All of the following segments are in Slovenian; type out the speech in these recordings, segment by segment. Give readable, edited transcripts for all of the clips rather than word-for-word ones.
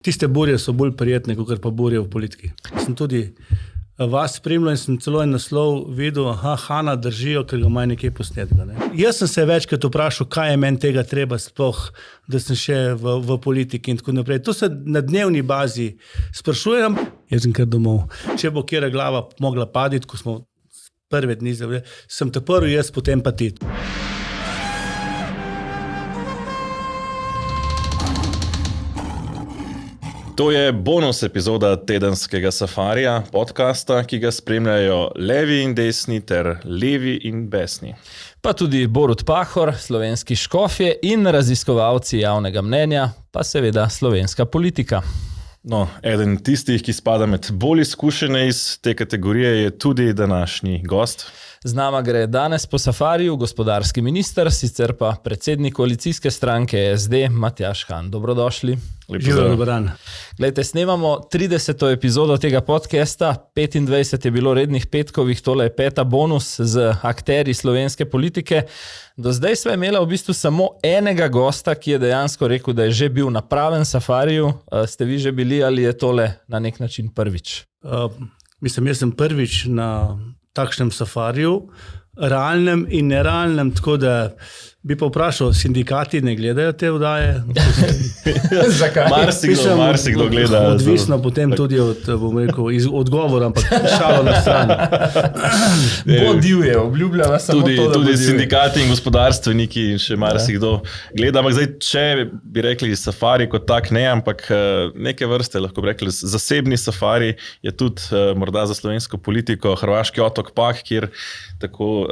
Tiste burje so bolj prijetne, kot pa burje v politiki. Sem tudi vas spremljal in sem celo en naslov videl, Hana držijo, ker ga ima nekje posnetka. Ne. Jaz sem se večkrat vprašal, kaj je meni tega treba sploh, da sem še v politiki in tako naprej. To se na dnevni bazi sprašujem. Jaz sem kar domov. Če bo kjera glava mogla paditi, ko smo prve dni zavljali, sem te prvi jaz, potem pa ti. To je bonus epizoda tedenskega safarija, podcasta, ki ga spremljajo levi in desni ter levi in besni. Pa tudi Borut Pahor, slovenski škofje in raziskovalci javnega mnenja, pa seveda slovenska politika. No, eden tistih, ki spada med bolj izkušene iz te kategorije, je tudi današnji gost. Z nama gre danes po safariju gospodarski minister, sicer pa predsednik koalicijske stranke SD, Matjaž Han. Dobrodošli. Dober dan. Glejte, snemamo 30. epizodo tega podcasta, 25 je bilo rednih petkovih, tole je 5. bonus z akterji slovenske politike. Do zdaj sva imela v bistvu samo enega gosta, ki je dejansko rekel, da je že bil na pravem safariju. Ste vi že bili ali je tole na nek način prvič? Jaz sem prvič na takšnem safariju, realnem in nerealnem, tako da bi pa vprašal, sindikati ne gledajo te vdaje? Zakaj? Marsikdo gleda. Odvisno potem tudi od, odgovora, ampak šalo na stran. Bo divje, obljubljava samo tudi, to, da tudi bo divje. sindikati in gospodarstveniki in še marsikdo gleda. Ampak zdaj, če bi rekli safari kot tak ne, ampak neke vrste, lahko bi rekli, zasebni safari je tudi morda za slovensko politiko hrvaški otok Pag, kjer tako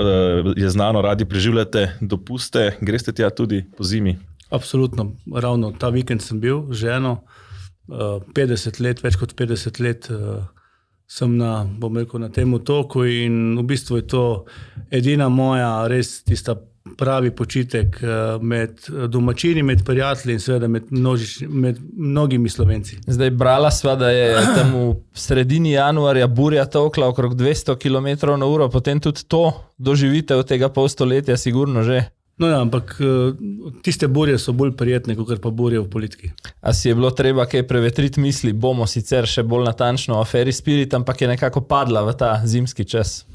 je znano, radi preživljate dopuste. Greste tja tudi po zimi? Absolutno. Ravno ta vikend sem bil z ženo. 50 let, več kot 50 let sem na tem otoku in v bistvu je to edina moja res tista pravi počitek med domačini, med prijatelji in seveda med mnogimi Slovenci. Zdaj brala sva, da je tam v sredini januarja burja tolkla okrog 200 km/h, potem tudi to doživite od tega pol stoletja sigurno že. No ja, ampak tiste burje so bolj prijetne, kot pa burje v politiki. A si je bilo treba kaj prevetriti misli? Bomo sicer še bolj natančno o aferi Spirit, ampak je nekako padla v ta zimski čas.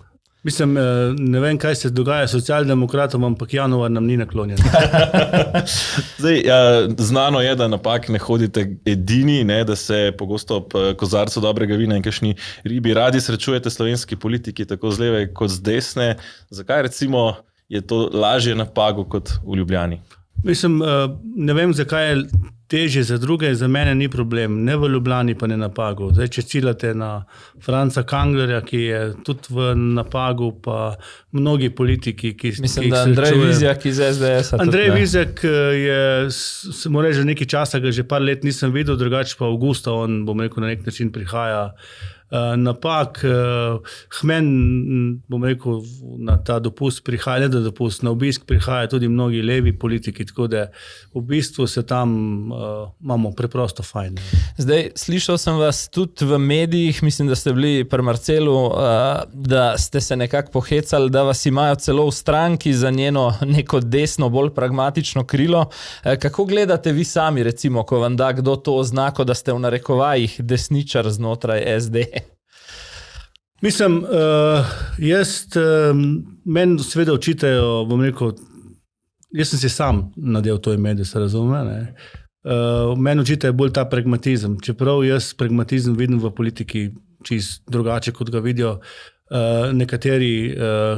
Mislim, ne vem, kaj se dogaja socialdemokratom, ampak januar nam ni naklonjen. Zdaj, znano je, da na Pag ne hodite edini, ne, da se pogosto ob kozarcu dobrega vina in kakšni ribi radi srečujete slovenski politiki, tako z leve kot z desne. Zakaj recimo je to lažje na Pagu kot v Ljubljani? Mislim, ne vem, zakaj je težje za druge, za mene ni problem, ne v Ljubljani pa ne na Pagu. Zdaj, če ciljate na Franca Kanglerja, ki je tudi na Pagu, pa mnogi politiki, ki Mislim, da Andrej Vizjak iz SDS. Andrej Vizjak je, se mora reči, že nekaj časa, ga že par let nisem videl, drugače pa avgusta, on, bom rekel, na nek način prihaja na Pag. Hmen, bom rekel, na ta dopust prihaja, ne da dopust, na obisk prihaja tudi mnogi levi politiki, tako da v bistvu se tam imamo preprosto fajn. Zdaj, slišal sem vas tudi v medijih, mislim, da ste bili pri Marcelu, da ste se nekako pohecali, da vas imajo celo v stranki za njeno neko desno, bolj pragmatično krilo. Kako gledate vi sami, recimo, ko vam da kdo to oznako, da ste v narekovajih desničar znotraj SD? Mislim, meni seveda očitajo, bom rekel, jaz sem si sam nadel to ime, da se razume. Meni očitajo bolj ta pragmatizem, čeprav jaz pragmatizem vidim v politiki čist drugače, kot ga vidijo nekateri,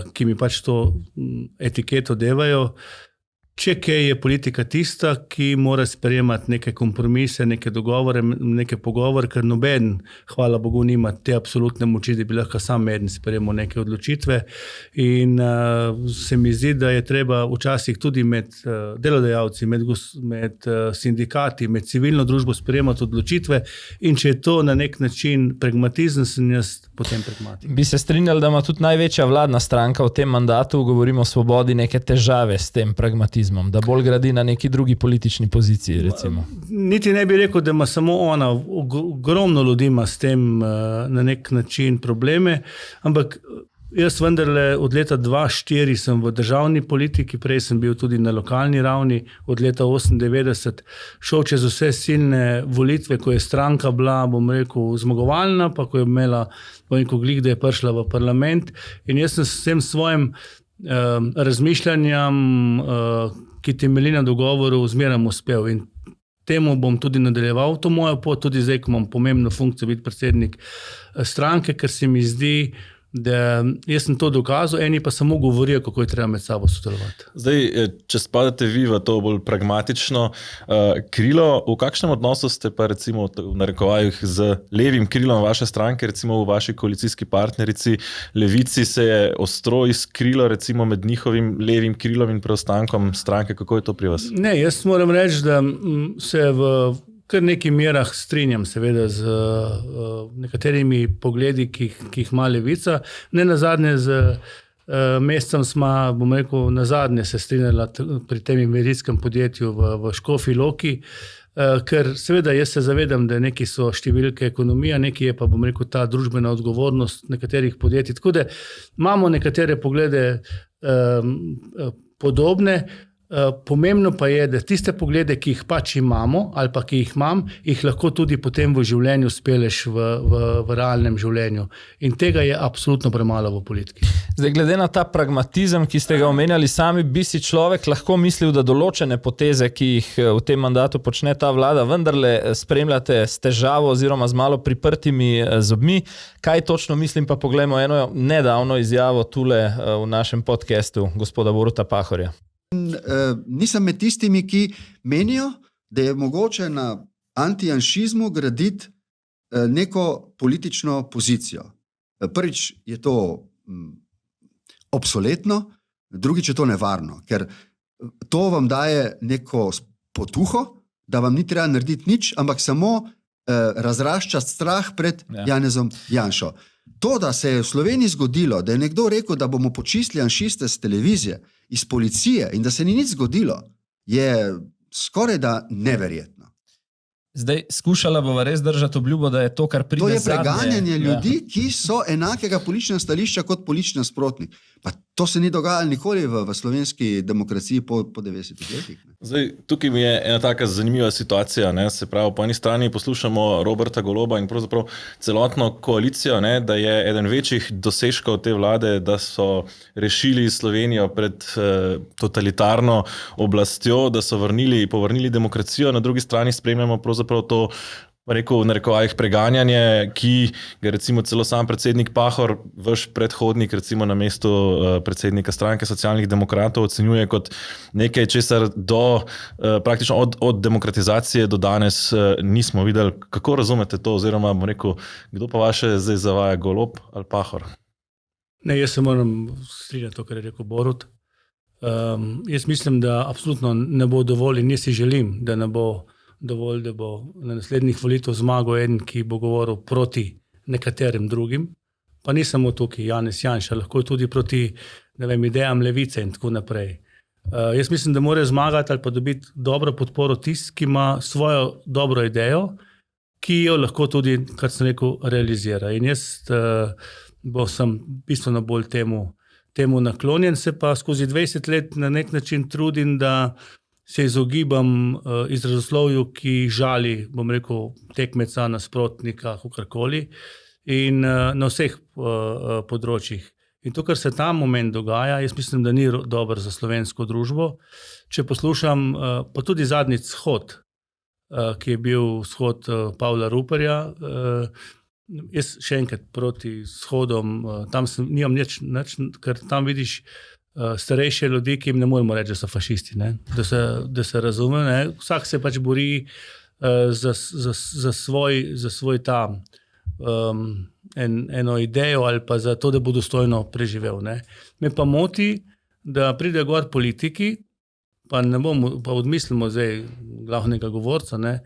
ki mi pač to etiketo devajo. Če kaj je politika tista, ki mora sprejemati neke kompromise, neke dogovore, neke pogovore, ker noben, hvala Bogu, nima te absolutne moči, da bi lahko sam eden sprejemal neke odločitve. In se mi zdi, da je treba včasih tudi med delodajalci, med sindikati, med civilno družbo sprejemati odločitve. In če je to na nek način pragmatizem, sem jaz potem pragmatik. Bi se strinjali, da ima tudi največja vladna stranka v tem mandatu, govorimo o Svobodi, neke težave s tem pragmatizmom, da bolj gradi na neki drugi politični poziciji, recimo? Niti ne bi rekel, da ima samo ona, ogromno ljudi ima s tem na nek način probleme, ampak Jaz vendarle od leta 2004 sem v državni politiki, prej sem bil tudi na lokalni ravni, od leta 1998 šel čez vse silne volitve, ko je stranka bila, bom rekel, zmagovalna, pa ko je imela, bom rekel, glih, da je prišla v parlament. In jaz sem s tem svojim razmišljanjem, ki temelji na dogovoru, zmeraj uspel. In temu bom tudi nadaljeval to mojo pot, tudi zdaj, ko imam pomembno funkcijo biti predsednik stranke, ker se mi zdi, da jaz sem to dokazal, eni pa samo govorijo, kako je treba med sabo sodelovati. Zdaj, če spadate vi v to bolj pragmatično krilo, v kakšnem odnosu ste pa recimo v narekovajih z levim krilom vaše stranke, recimo v vaši koalicijski partnerici Levici se je ostro izkrilo recimo med njihovim levim krilom in preostankom stranke, kako je to pri vas? Ne, jaz moram reči, da se v kar nekaj merah strinjam seveda z nekaterimi pogledi, ki jih ima Levica. Ne nazadnje z mesecem smo, bom rekel, nazadnje se strinjala pri tem medijskem podjetju v Škofji Loki, ker seveda jaz se zavedam, da neki so številke ekonomija, neki je pa, bom rekel, ta družbena odgovornost nekaterih podjetij. Tako da imamo nekatere poglede podobne. Pomembno pa je, da tiste poglede, ki jih pač imamo ali pa ki jih imam, jih lahko tudi potem v življenju speleš v realnem življenju. In tega je absolutno premalo v politiki. Zdaj, glede na ta pragmatizem, ki ste ga omenjali sami, bi si človek lahko mislil, da določene poteze, ki jih v tem mandatu počne ta vlada, vendarle spremljate s težavo oziroma z malo priprtimi zobmi. Kaj točno mislim, pa poglejmo eno nedavno izjavo tule v našem podcastu gospoda Boruta Pahorja. Nisem med tistimi, ki menijo, da je mogoče na antijanšizmu graditi neko politično pozicijo. Prvič je to obsoletno, drugič je to nevarno, ker to vam daje neko potuho, da vam ni treba narediti nič, ampak samo razraščati strah pred Janezom Janšo. To, da se je v Sloveniji zgodilo, da je nekdo rekel, da bomo počistili janšiste z televizije, iz policije in da se ni nič zgodilo, je skoraj da neverjetno. Zdaj, skušala bova res držati obljubo, da je to, kar pride zadnje. To je preganjanje ljudi, ki so enakega političnega stališča kot politični nasprotnik. Pa to se ni dogajalo nikoli v slovenski demokraciji po 90 letih. Zdaj, tukaj mi je ena taka zanimiva situacija, ne? Se pravi, po eni strani poslušamo Roberta Goloba in pravzaprav celotno koalicijo, ne? Da je eden večjih dosežkov te vlade, da so rešili Slovenijo pred totalitarno oblastjo, da so povrnili demokracijo, na drugi strani spremljamo pravzaprav to, rekel v narekovajih, preganjanje, ki ga recimo celo sam predsednik Pahor, vaš predhodnik recimo na mestu predsednika stranke socialnih demokratov ocenjuje kot nekaj, česar praktično od demokratizacije do danes nismo videli. Kako razumete to, oziroma bom rekel, kdo pa vaše zdaj zavaja, Golob ali Pahor? Ne, jaz se moram strinjati to, kar je rekel Borut. Jaz mislim, da absolutno ne bo dovolj in jaz si želim, da ne bo dovolj, da bo na naslednjih volitev zmagal en, ki bo govoril proti nekaterim drugim, pa ni samo tukaj Janez Janša, lahko tudi proti, ne vem, idejam Levice in tako naprej. Jaz mislim, da mora zmagati ali pa dobiti dobro podporo tist, ki ima svojo dobro idejo, ki jo lahko tudi, kar sem rekel, realizira. In jaz sem bistveno bolj temu naklonjen, se pa skozi 20 let na nek način trudim, da se izogibam izrazoslovju, ki žali, bom rekel, tekmeca, nasprotnika, kakorkoli, in na vseh področjih. In to, kar se ta moment dogaja, jaz mislim, da ni dobro za slovensko družbo. Če poslušam, pa tudi zadnji shod, ki je bil shod Pavla Ruparja, jaz še enkrat proti shodom, tam nimam nič, ker tam vidiš starejše ljudi, ki jim ne moremo reči, da so fašisti, ne? Da se razume. Ne? Vsak se pač bori za svoj ta eno idejo ali pa za to, da bo dostojno preživel. Ne? Me pa moti, da pride gor politiki, pa odmislimo zdaj glavnega govorca, ne?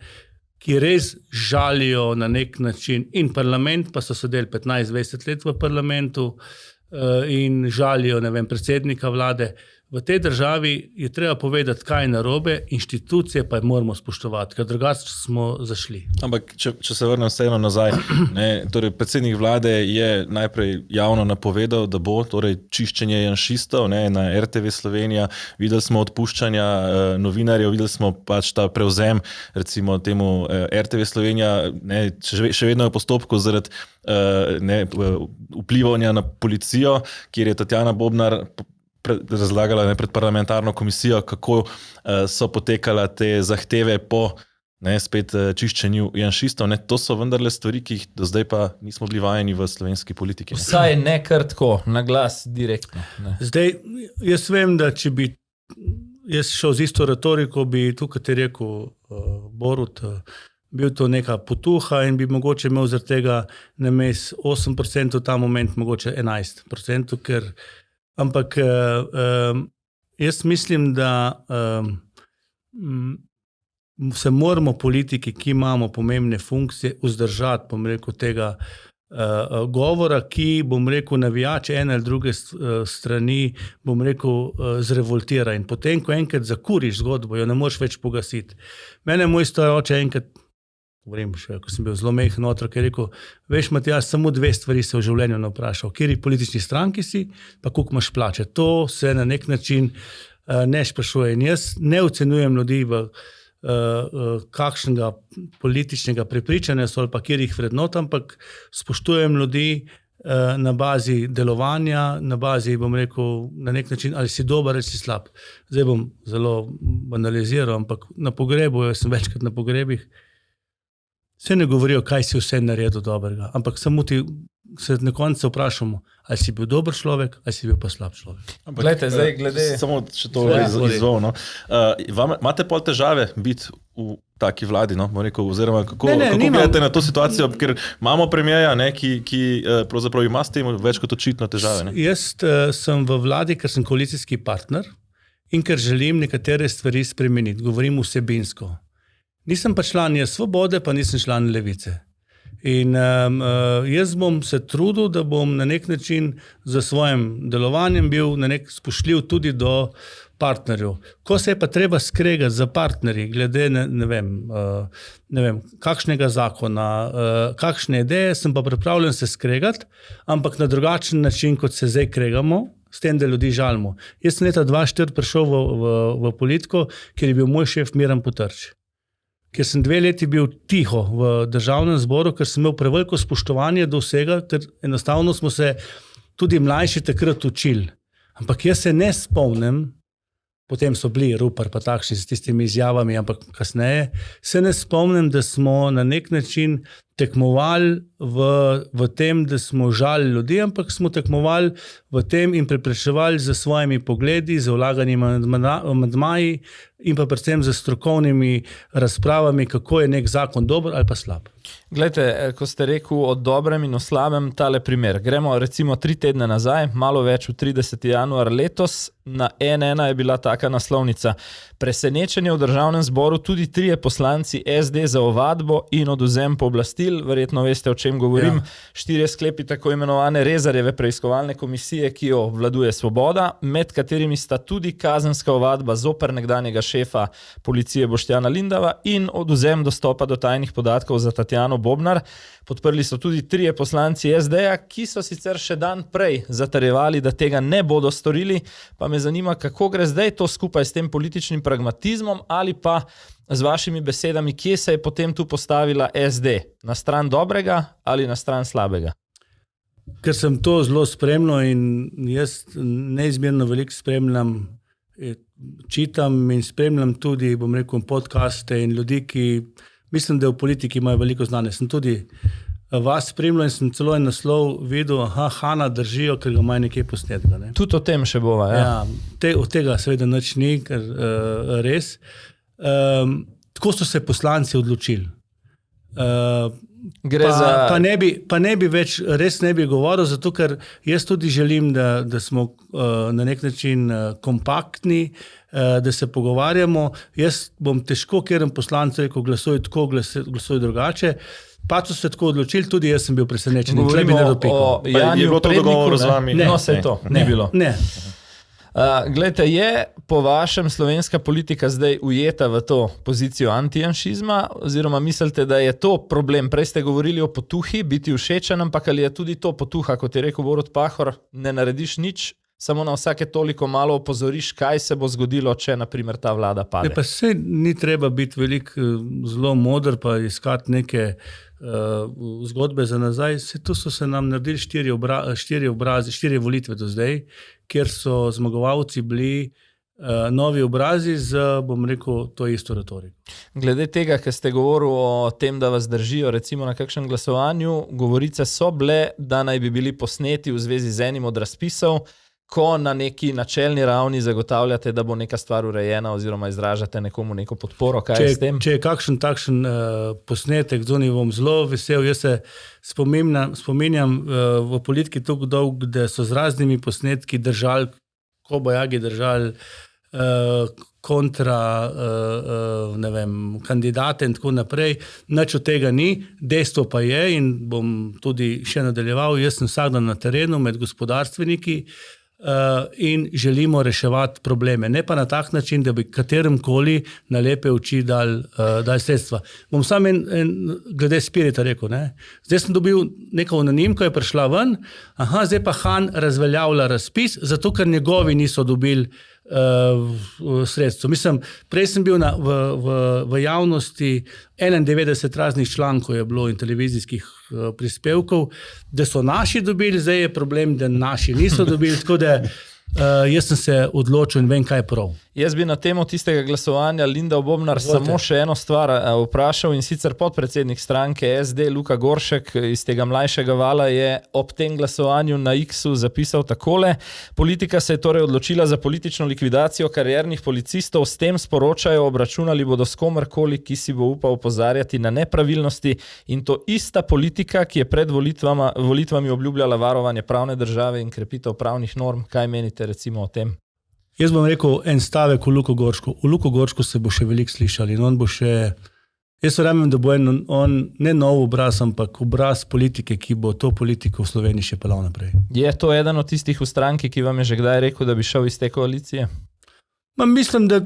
Ki res žalijo na nek način in parlament, pa so sedeli 15-20 let v parlamentu, in žalijo, ne vem, predsednika vlade. V tej državi je treba povedati, kaj je narobe, inštitucije pa moramo spoštovati, ker drugače smo zašli. Ampak, če se vrnem vseeno nazaj, torej predsednik vlade je najprej javno napovedal, da bo torej čiščenje janšistov na RTV Slovenija, videli smo odpuščanja novinarjev, videli smo pač ta prevzem, recimo temu RTV Slovenija, še vedno je v postopku zaradi vplivanja na policijo, kjer je Tatjana Bobnar razlagala pred parlamentarno komisijo, kako so potekala te zahteve po spet čiščenju janšistov. To so vendarle stvari, ki jih do zdaj pa nismo bili vajeni v slovenski politiki. Vsaj ne kar tako, na glas, direktno. Zdaj, jaz vem, da če bi jaz šel z isto retoriko, bi tukaj ti rekel Borut, bil to neka potuha in bi mogoče imel zaradi tega namesto 8% v ta moment mogoče 11%, ampak jaz mislim, da se moramo politiki, ki imamo pomembne funkcije, vzdržati, tega govora, ki, navijače ene ali druge strani, zrevoltira. In potem, ko enkrat zakuriš zgodbo, jo ne moreš več pogasiti. Mene moj staroče enkrat, ko sem bil zelo mehen otrok, je rekel, veš, Matjaž, samo 2 stvari se v življenju ne vprašal. Kateri politični stranki si, pa koliko imaš plače. To se na nek način ne sprašuje. In jaz ne ocenjujem ljudi v kakšnega političnega prepričanja so ali pa katerih vrednot, ampak spoštujem ljudi na bazi delovanja, na bazi, na nek način, ali si dober ali si slab. Zdaj bom zelo banaliziral, ampak na pogrebu, jaz sem večkrat na pogrebih, vse ne govorijo, kaj si vse naredil dobrega, ampak samo ti se na koncu vprašamo, ali si bil dober človek, ali si bil pa slab človek. Glede... Samo še to izvol. Imate pol težave biti v taki vladi, oziroma kako gledate na to situacijo, ker imamo premierja, ki pravzaprav ima s tem več kot očitno težave. Jaz sem v vladi, ker sem koalicijski partner in ker želim nekatere stvari spremeniti. Govorim vsebinsko. Nisem pa član Svobode, pa nisem član Levice. In jaz bom se trudil, da bom na nek način za svojim delovanjem bil na nek spoštljiv tudi do partnerjev. Ko se je pa treba skregati za partnerji, glede ne vem, kakšnega zakona, kakšne ideje, sem pa pripravljen se skregati, ampak na drugačen način, kot se zdaj kregamo, s tem, da ljudi žalimo. Jaz sem leta 2004 prišel v politiko, kjer je bil moj šef Miran Potrč. Ker sem 2 leti bil tiho v državnem zboru, ker sem imel preveliko spoštovanje do vsega, ker enostavno smo se tudi mlajši takrat učili. Ampak jaz se ne spomnim, potem so bili Rupar pa takšni s tistimi izjavami, ampak kasneje, se ne spomnim, da smo na nek način tekmovali v tem, da smo žalili ljudi, ampak smo tekmovali v tem in preprečevali za svojimi pogledi, za vlaganjem amandmaji in pa predvsem za strokovnimi razpravami, kako je nek zakon dober ali pa slab. Glejte, ko ste rekel o dobrem in o slabem, tale primer. Gremo recimo 3 tedne nazaj, malo več v 30. januar letos, na N1 je bila taka naslovnica. Presenečenje v državnem zboru, tudi 3 poslanci SD za ovadbo in odvzem pooblastil, verjetno veste, o čem govorim. 4 sklepi tako imenovane Rezarjeve preiskovalne komisije, ki jo obvladuje Svoboda, med katerimi sta tudi kazenska ovadba zoper nekdanjega šefa policije Boštjana Lindava in odvzem dostopa do tajnih podatkov za Tatjano Bobnar. Podprli so tudi 3 poslanci SD-ja, ki so sicer še dan prej zatrjevali, da tega ne bodo storili, pa me zanima, kako gre zdaj to skupaj s tem političnim pragmatizmom ali pa z vašimi besedami, kje se je potem tu postavila SD? Na stran dobrega ali na stran slabega? Ker sem to zelo spremljal in jaz neizmerno veliko spremljam, čitam in spremljam tudi, podcaste in ljudi, ki mislim, da v politiki imajo veliko znanja. Sem tudi vas spremljal in sem celo en naslov videl, Hana držijo, ker ga imajo nekje posnetka. Ne? Tudi o tem še bova. Ja. Od tega seveda nič ni, ker res. Tako so se poslanci odločili. Pa ne bi več, res ne bi govoril, zato ker jaz tudi želim, da smo na nek način kompaktni, da se pogovarjamo. Jaz bom težko, ker poslancu rekel, glasuj tako, glasuj drugače. Pa so se tako odločili, tudi jaz sem bil presenečen. Govorimo o Janiju Predniku, z vami? No, se je to, ni bilo. Ne. Glejte, je po vašem slovenska politika zdaj ujeta v to pozicijo antijanšizma, oziroma mislite, da je to problem? Prej ste govorili o potuhi, biti všečen, ampak ali je tudi to potuha, kot je rekel Borut Pahor, ne narediš nič, samo na vsake toliko malo opozoriš, kaj se bo zgodilo, če naprimer ta vlada pade? Pa se ni treba biti zelo moder pa iskati neke zgodbe za nazaj. Tu so se nam naredili 4 volitve do zdaj, kjer so zmagovalci bili novi obrazi z, bom rekel, to isto retoriko. Glede tega, ker ste govorili o tem, da vas držijo recimo na kakšnem glasovanju, govorice so bile, da naj bi bili posneti v zvezi z enim od razpisov, ko na neki načelni ravni zagotavljate, da bo neka stvar urejena oziroma izražate nekomu neko podporo. Kaj je s tem? Če je kakšen takšen posnetek, zunaj bom zelo vesel. Jaz se spominjam v politiki tako dolgo, da so z raznimi posnetki držali, kobajagi držali kontra ne vem, kandidate in tako naprej. Nič od tega ni. Dejstvo pa je, in bom tudi še nadaljeval, jaz sem vsak dan na terenu med gospodarstveniki, in želimo reševati probleme. Ne pa na tak način, da bi kateremkoli na lepe oči dali sredstva. Bom sam glede Spirita rekel. Ne? Zdaj sem dobil neko anonimko, je prišla ven, zdaj pa Han razveljavlja razpis, zato ker njegovi niso dobili sredstvo. Mislim, prej sem bil v javnosti 91 raznih člankov je bilo in televizijskih prispevkov, da so naši dobili, zdaj je problem, da naši niso dobili, tako da jaz sem se odločil in vem, kaj je prav. Jaz bi na temo tistega glasovanja Linda Bobnar samo še eno stvar vprašal, in sicer podpredsednik stranke SD Luka Goršek iz tega mlajšega vala je ob tem glasovanju na X-u zapisal takole: politika se je torej odločila za politično likvidacijo kariernih policistov, s tem sporočajo, obračunali bodo s komerkoli, ki si bo upal opozarjati na nepravilnosti, in to ista politika, ki je pred volitvami obljubljala varovanje pravne države in krepitev pravnih norm. Kaj menite recimo o tem? Jaz bom rekel en stavek v Luko Goršku. V Luko Goršku se bo še veliko slišali in on bo še, jaz verjamem, da bo on ne nov obraz, ampak obraz politike, ki bo to politiko v Sloveniji še pelal naprej. Je to eden od tistih v stranki, ki vam je že kdaj rekel, da bi šel iz te koalicije? Mislim, da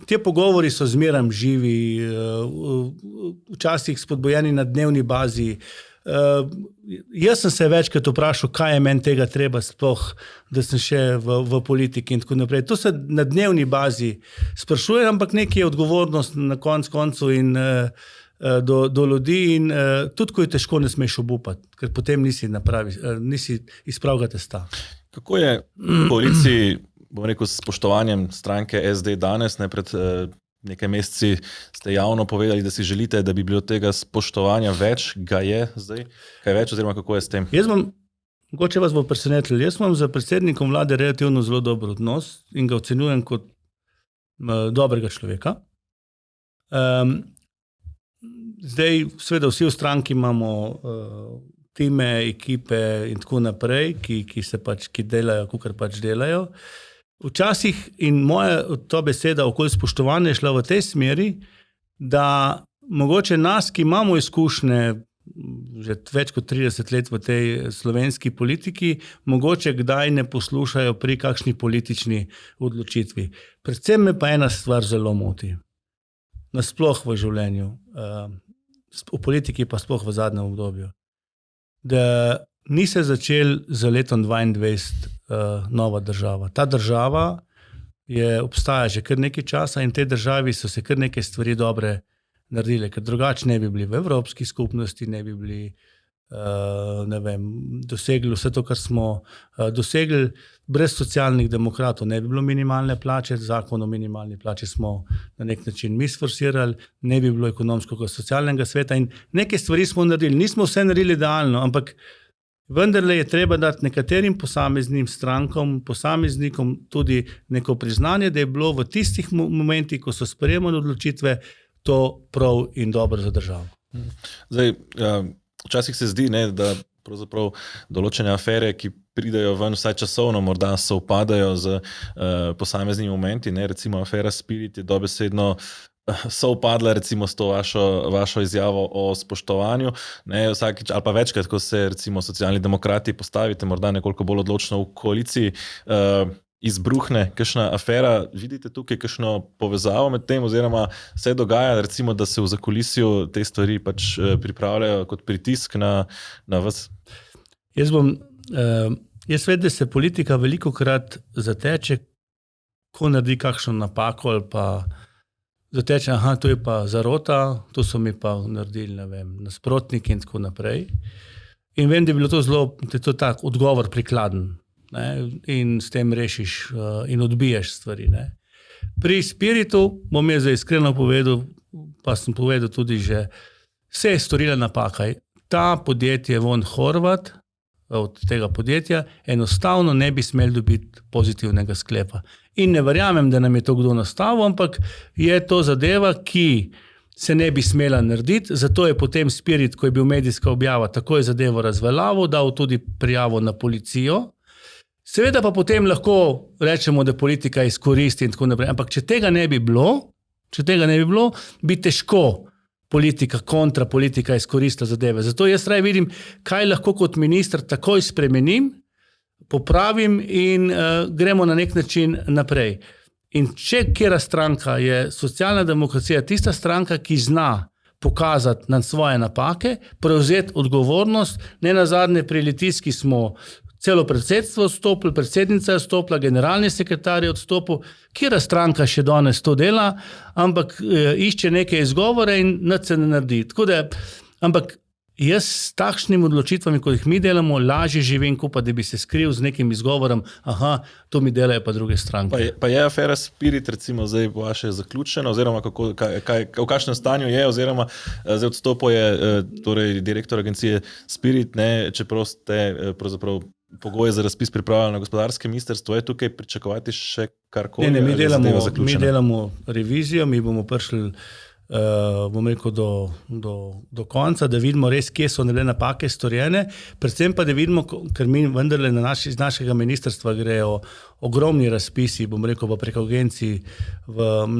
te pogovori so zmeraj živi, včasih spodbojeni na dnevni bazi. Jaz sem se večkrat vprašal, kaj je meni tega treba sploh, da sem še v politiki in tako naprej. To se na dnevni bazi sprašuje, ampak nekaj je odgovornost na koncu in do ljudi in tudi, ko je težko, ne smeš obupati, ker potem nisi iz pravega testa. Kako je v koaliciji, bom rekel, s spoštovanjem stranke SD danes, ne pred nekaj meseci ste javno povedali, da si želite, da bi bilo tega spoštovanja več, ga je zdaj? Kaj več oziroma kako je s tem? Mogoče vas bo presenetilo, jaz imam za predsednikom vlade relativno zelo dober odnos in ga ocenjujem kot dobrega človeka. Zdaj, seveda vsi v stranki imamo time, ekipe in tako naprej, ki delajo, kakor pač delajo. Včasih, in moja to beseda okoli spoštovanja je šla v tej smeri, da mogoče nas, ki imamo izkušnje že več kot 30 let v tej slovenski politiki, mogoče kdaj ne poslušajo pri kakšni politični odločitvi. Predvsem me pa ena stvar zelo moti. Nasploh v življenju, v politiki pa sploh v zadnjem obdobju. Da ni se začel za letom 2022 nova država. Ta država obstaja že kar nekaj časa in tej državi so se kar nekaj stvari dobre naredile, ker drugače ne bi bili v Evropski skupnosti, ne bi bili dosegli vse to, kar smo dosegli. Brez socialnih demokratov ne bi bilo minimalne plače, zakon o minimalni plači smo na nek način mi sforsirali, ne bi bilo ekonomsko-socialnega sveta in neke stvari smo naredili. Nismo vse naredili idealno, ampak vendarle je treba dati nekaterim posameznim strankom, posameznikom tudi neko priznanje, da je bilo v tistih momentih, ko so sprejemali odločitve, to prav in dobro za državo. Zdaj, včasih se zdi, da pravzaprav določene afere, ki pridejo ven vsaj časovno, morda sovpadajo z posameznimi momenti, ne, recimo afera Spirit je dobesedno sovpadla recimo s to vašo izjavo o spoštovanju, ne, vsakič ali pa večkrat, ko se recimo socialni demokrati postavite morda nekoliko bolj odločno v koaliciji, izbruhne kakšna afera, vidite tukaj kakšno povezavo med tem, oziroma se dogaja recimo, da se v zakulisju te stvari pač pripravljajo kot pritisk na vas? Jaz vedem, da se politika velikokrat zateče, ko naredi kakšno napako ali pa zateče, aha, to je pa zarota, to so mi pa naredili, ne vem, nasprotniki in tako naprej. In vem, da je bilo to zelo, da je to tak odgovor prikladen, ne, in s tem rešiš in odbiješ stvari, ne. Pri Spiritu bom jaz iskreno povedal, pa sem povedal tudi že, se je storila napaka. Ta podjetje Von Horvat, od tega podjetja, enostavno ne bi smeli dobiti pozitivnega sklepa. In ne verjamem, da nam je to kdo nastavil, ampak je to zadeva, ki se ne bi smela narediti, zato je potem Spirit, ko je bil medijska objava, tako je zadevo razveljavil, dal tudi prijavo na policijo. Seveda pa potem lahko rečemo, da politika izkoristi in tako naprej, ampak če tega ne bi bilo, bi težko kontra politika izkoristila zadeve. Zato jaz raje vidim, kaj lahko kot minister takoj spremenim, popravim in gremo na nek način naprej. In če kjera stranka je socialna demokracija, tista stranka, ki zna pokazati na svoje napake, prevzeti odgovornost, ne nazadnje pri Litijski smo celo predsedstvo odstopili, predsednica je odstopila, generalni sekretar je odstopil, kjera stranka še danes to dela, ampak išče neke izgovore in nič se ne naredi. Tako da, ampak jaz s takšnimi odločitvami, kot jih mi delamo, lažje živim, kot pa da bi se skril z nekim izgovorom, aha, to mi delajo pa druge stranke. Pa je afera Spirit recimo zdaj vaše zaključena, oziroma v kakšnem stanju je, oziroma zdaj odstopil je torej direktor agencije Spirit, ne, čeprav ste pravzaprav pogoje za razpis pripravljali na gospodarskem ministrstvu, je tukaj pričakovati še karkoli? Ne, mi delamo revizijo, mi bomo prišli bom rekel, do konca, da vidimo res, kje so napake storjene, predvsem pa, da vidimo, ker mi vendarle iz našega ministrstva grejo ogromni razpisi, bom rekel, preko agencij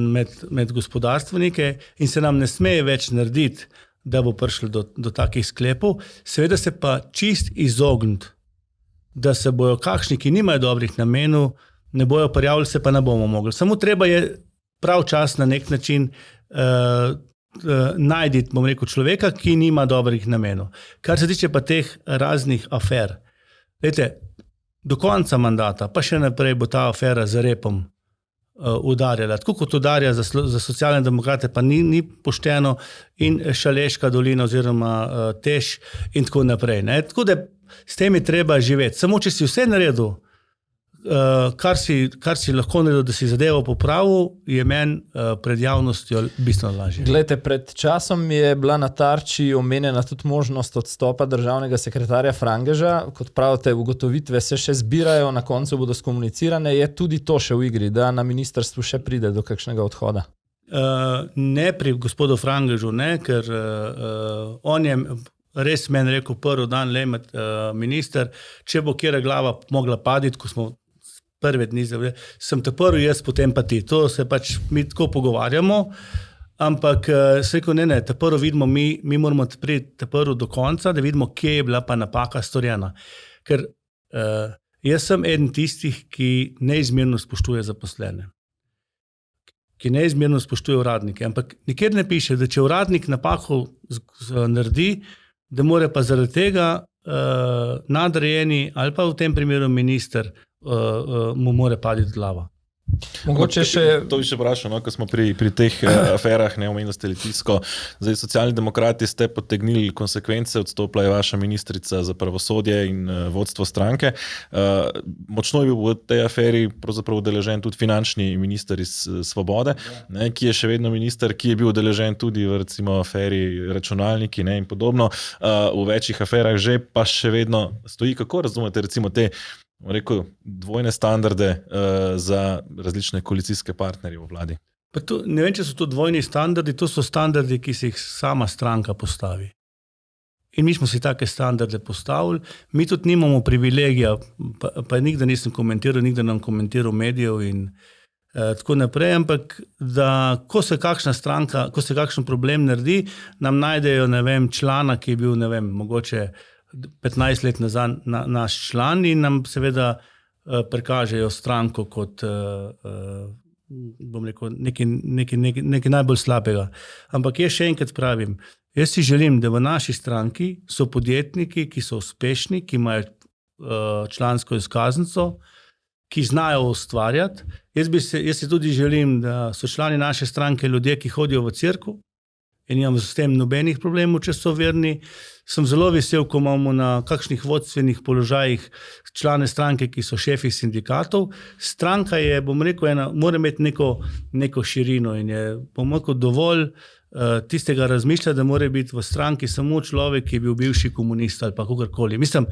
med gospodarstvenike in se nam ne smeje več narediti, da bo prišli do takih sklepov. Seveda se pa čist izogniti, da se bojo kakšni, ki nimajo dobrih namenov, ne bojo prijavili, se pa ne bomo mogli. Samo treba je prav čas na nek način najti, bom rekel, človeka, ki nima dobrih namenov. Kar se tiče pa teh raznih afer. Lejte, do konca mandata, pa še naprej bo ta afera z repom udarjala. Tako kot udarja za socialne demokrate, pa ni pošteno, in Šaleška dolina oziroma Teš in tako naprej. Ne? Tako da s tem je treba živeti. Samo če si vse naredil, kar si lahko naredil, da si zadevo popravil, je meni pred javnostjo bistveno lažje. Glejte, pred časom je bila na Tarči omenjena tudi možnost odstopa državnega sekretarja Frangeža. Kot pravite, ugotovitve se še zbirajo, na koncu bodo skomunicirane. Je tudi to še v igri, da na ministrstvu še pride do kakšnega odhoda? Ne pri gospodu Frangežu, ne, ker on je res meni rekel prvi dan, minister, če bo kjera glava mogla paditi, ko smo prve dni zavljali, sem te prvi jaz, potem pa ti. To se pač mi tako pogovarjamo, ampak se rekel, ne, te prvi vidimo, mi moramo priti te prvi do konca, da vidimo, kje je bila pa napaka storjena. Ker jaz sem eden tistih, ki neizmerno spoštuje zaposlene, ki neizmerno spoštuje uradnike, ampak nikjer ne piše, da če uradnik napako naredi, da more pa zaradi tega nadrejeni ali pa v tem primeru minister mu more paditi glava. Mogoče še... To bi še vprašal, no, ko smo pri teh aferah, ne omenili ste Litijsko. Zdaj, socialni demokrati ste potegnili konsekvence, odstopila je vaša ministrica za pravosodje in vodstvo stranke. Močno je bil v tej aferi pravzaprav udeležen tudi finančni minister iz Svobode, ne, ki je še vedno minister, ki je bil udeležen tudi v recimo aferi računalniki, ne, in podobno. V večjih aferah že pa še vedno stoji. Kako razumete recimo te rekel, dvojne standarde za različne koalicijske partnerje v vladi? Pa to, ne vem, če so to dvojni standardi, to so standardi, ki se jih sama stranka postavi. In mi smo si take standarde postavili. Mi tudi nimamo privilegija, pa nikdar nisem komentiral, nikdar nam komentiral medijev in tako naprej, ampak da ko se kakšna stranka, ko se kakšen problem naredi, nam najdejo, ne vem, člana, ki je bil, ne vem, mogoče 15 let nazaj naš član in nam seveda prikažejo stranko kot bom rekel, nekaj najbolj slabega. Ampak jaz še enkrat pravim, jaz si želim, da v naši stranki so podjetniki, ki so uspešni, ki imajo člansko izkaznico, ki znajo ustvarjati. Jaz si tudi želim, da so člani naše stranke ljudje, ki hodijo v cerkev in imam s tem nobenih problemov, če so verni. Sem zelo vesel, ko imamo na kakšnih vodstvenih položajih člane stranke, ki so šefi sindikatov. Stranka je, bom rekel, mora imeti neko širino in je, bom rekel, dovolj tistega razmišlja, da mora biti v stranki samo človek, ki je bil bivši komunist ali pa kakorkoli. Mislim,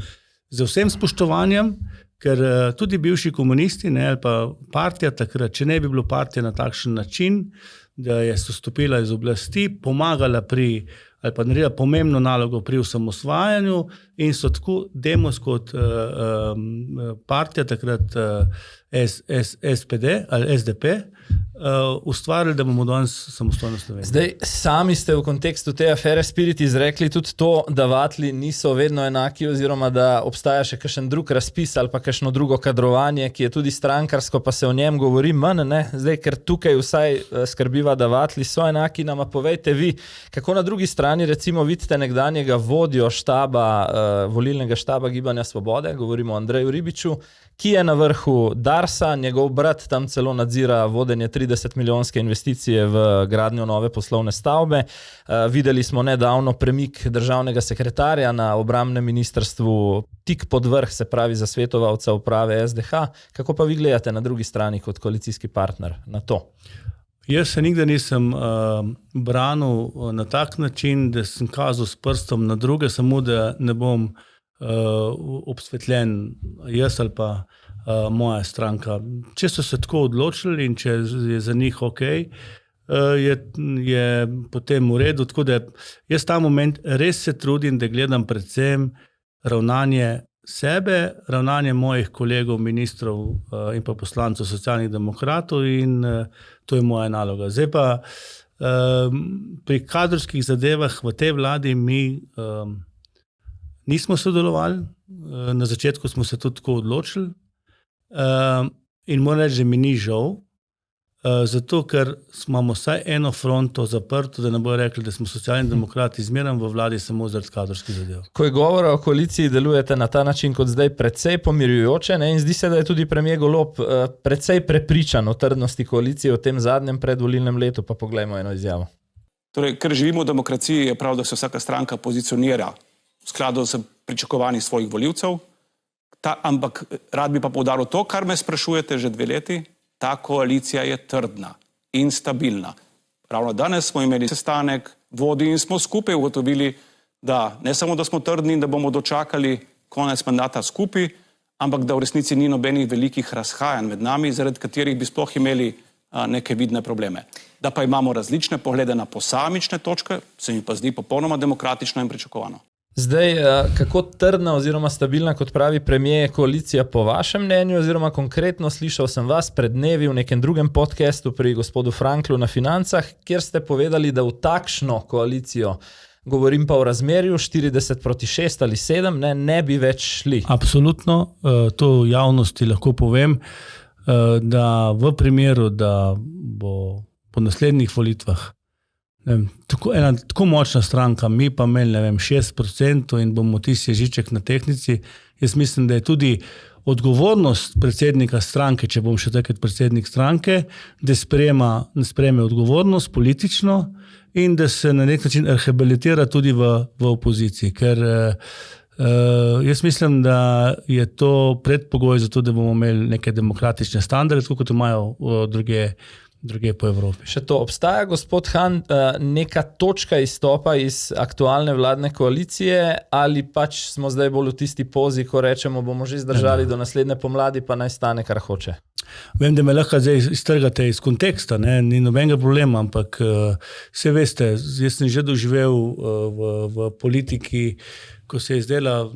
z vsem spoštovanjem, ker tudi bivši komunisti, ne, ali pa partija takrat, če ne bi bilo partija na takšen način, da je stopila iz oblasti, pomagala ali pa naredila pomembno nalogo pri osamosvajanju in so tako Demos kot partija, takrat SPD ali SDP, ustvarili, da bomo danes samostojno Slovenijo. Zdaj, sami ste v kontekstu te afere Spirit izrekli tudi to, da vatli niso vedno enaki oziroma da obstaja še kakšen drug razpis ali pa kakšno drugo kadrovanje, ki je tudi strankarsko, pa se o njem govori manj, ne? Zdaj, ker tukaj vsaj skrbiva, da vatli so enaki, nama povejte vi, kako na drugi strani recimo vidite nekdanjega vodjo štaba, volilnega štaba Gibanja Svobode, govorimo o Andreju Ribiču, ki je na vrhu Darsa, njegov brat tam celo nadzira vodenje 30-milijonske investicije v gradnjo nove poslovne stavbe. Videli smo nedavno premik državnega sekretarja na obrambnem ministrstvu tik pod vrh, se pravi za svetovalca uprave SDH. Kako pa vi gledate na drugi strani kot koalicijski partner na to? Jaz se nikdar nisem branil na tak način, da sem kazal s prstom na druge, samo da ne bom obsvetljen jaz ali pa moja stranka. Če so se tako odločili in če je za njih ok, je potem v redu. Tako da jaz ta moment res se trudim, da gledam predvsem ravnanje sebe, ravnanje mojih kolegov, ministrov in pa poslancev socialnih demokratov in to je moja naloga. Zdaj pa pri kadrovskih zadevah v tej vladi mi nismo sodelovali, na začetku smo se tudi tako odločili in moram reči, da mi ni žal, zato ker imamo vsaj eno fronto zaprto, da ne bojo rekli, da smo socialni demokrati zmeraj v vladi samo zaradi kadrovskih zadev. Ko je govora o koaliciji, delujete na ta način kot zdaj precej pomirjujoče, ne? In zdi se, da je tudi premier Golob precej prepričan o trdnosti koalicije v tem zadnjem predvolilnem letu, pa poglejmo eno izjavo. Torej, ker živimo v demokraciji, je prav, da se vsaka stranka pozicionira v skladu s pričakovanji svojih volivcev, ampak rad bi pa poudaril to, kar me sprašujete že 2 leti, ta koalicija je trdna in stabilna. Ravno danes smo imeli sestanek vodij in smo skupaj ugotovili, da ne samo, da smo trdni in da bomo dočakali konec mandata skupaj, ampak da v resnici ni nobenih velikih razhajanj med nami, zaradi katerih bi sploh imeli neke vidne probleme. Da pa imamo različne poglede na posamične točke, se mi pa zdi popolnoma demokratično in pričakovano. Zdaj, kako trdna oziroma stabilna, kot pravi premier, je koalicija po vašem mnenju, oziroma konkretno slišal sem vas pred dnevi v nekem drugem podcastu pri gospodu Franklu na Financah, kjer ste povedali, da v takšno koalicijo, govorim pa o razmerju 40:6 ali 7, ne bi več šli. Absolutno, to v javnosti lahko povem, da v primeru, da bo po naslednjih volitvah tako močna stranka, mi pa imeli 6% in bomo tisti ježiček na tehnici. Jaz mislim, da je tudi odgovornost predsednika stranke, če bom še takrat predsednik stranke, da sprejme odgovornost politično in da se na nek način rehabilitira tudi v opoziciji. Ker jaz mislim, da je to predpogoj za to, da bomo imeli neke demokratične standarde, tako kot imajo druge po Evropi. Še to, obstaja, gospod Han, neka točka izstopa iz aktualne vladne koalicije ali pač smo zdaj bolj v tisti pozi, ko rečemo, bomo že zdržali do naslednje pomladi, pa naj stane, kar hoče? Vem, da me lahko zdaj iztrgate iz konteksta, ne? Ni nobenega problema, ampak vse veste, jaz sem že doživel v politiki, ko se je zdela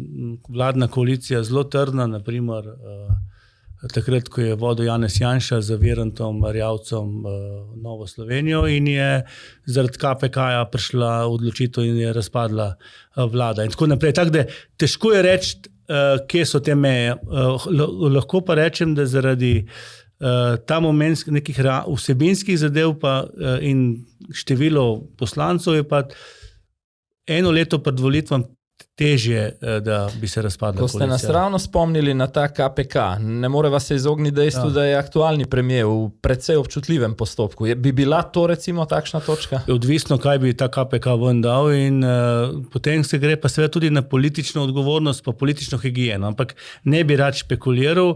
vladna koalicija zelo trdna, naprimer takrat, ko je vodil Janez Janša z Virantom, Erjavcem Novo Slovenijo in je zaradi KPK-ja prišla odločitev in je razpadla vlada in tako naprej. Tako da težko je reči, kje so te meje. Lahko pa rečem, da zaradi ta moment nekih vsebinskih zadev pa, in število poslancov je pa eno leto pred volitvam težje, da bi se razpadla koalicija. Ko ste koalicija. nas ravno spomnili na ta KPK, ne more vas se izogniti dejstvu, da je aktualni premijer v precej občutljivem postopku. Bi bila to recimo takšna točka? Odvisno, kaj bi ta KPK ven dal in potem se gre pa seveda tudi na politično odgovornost pa politično higieno, ampak ne bi rad špekuliral.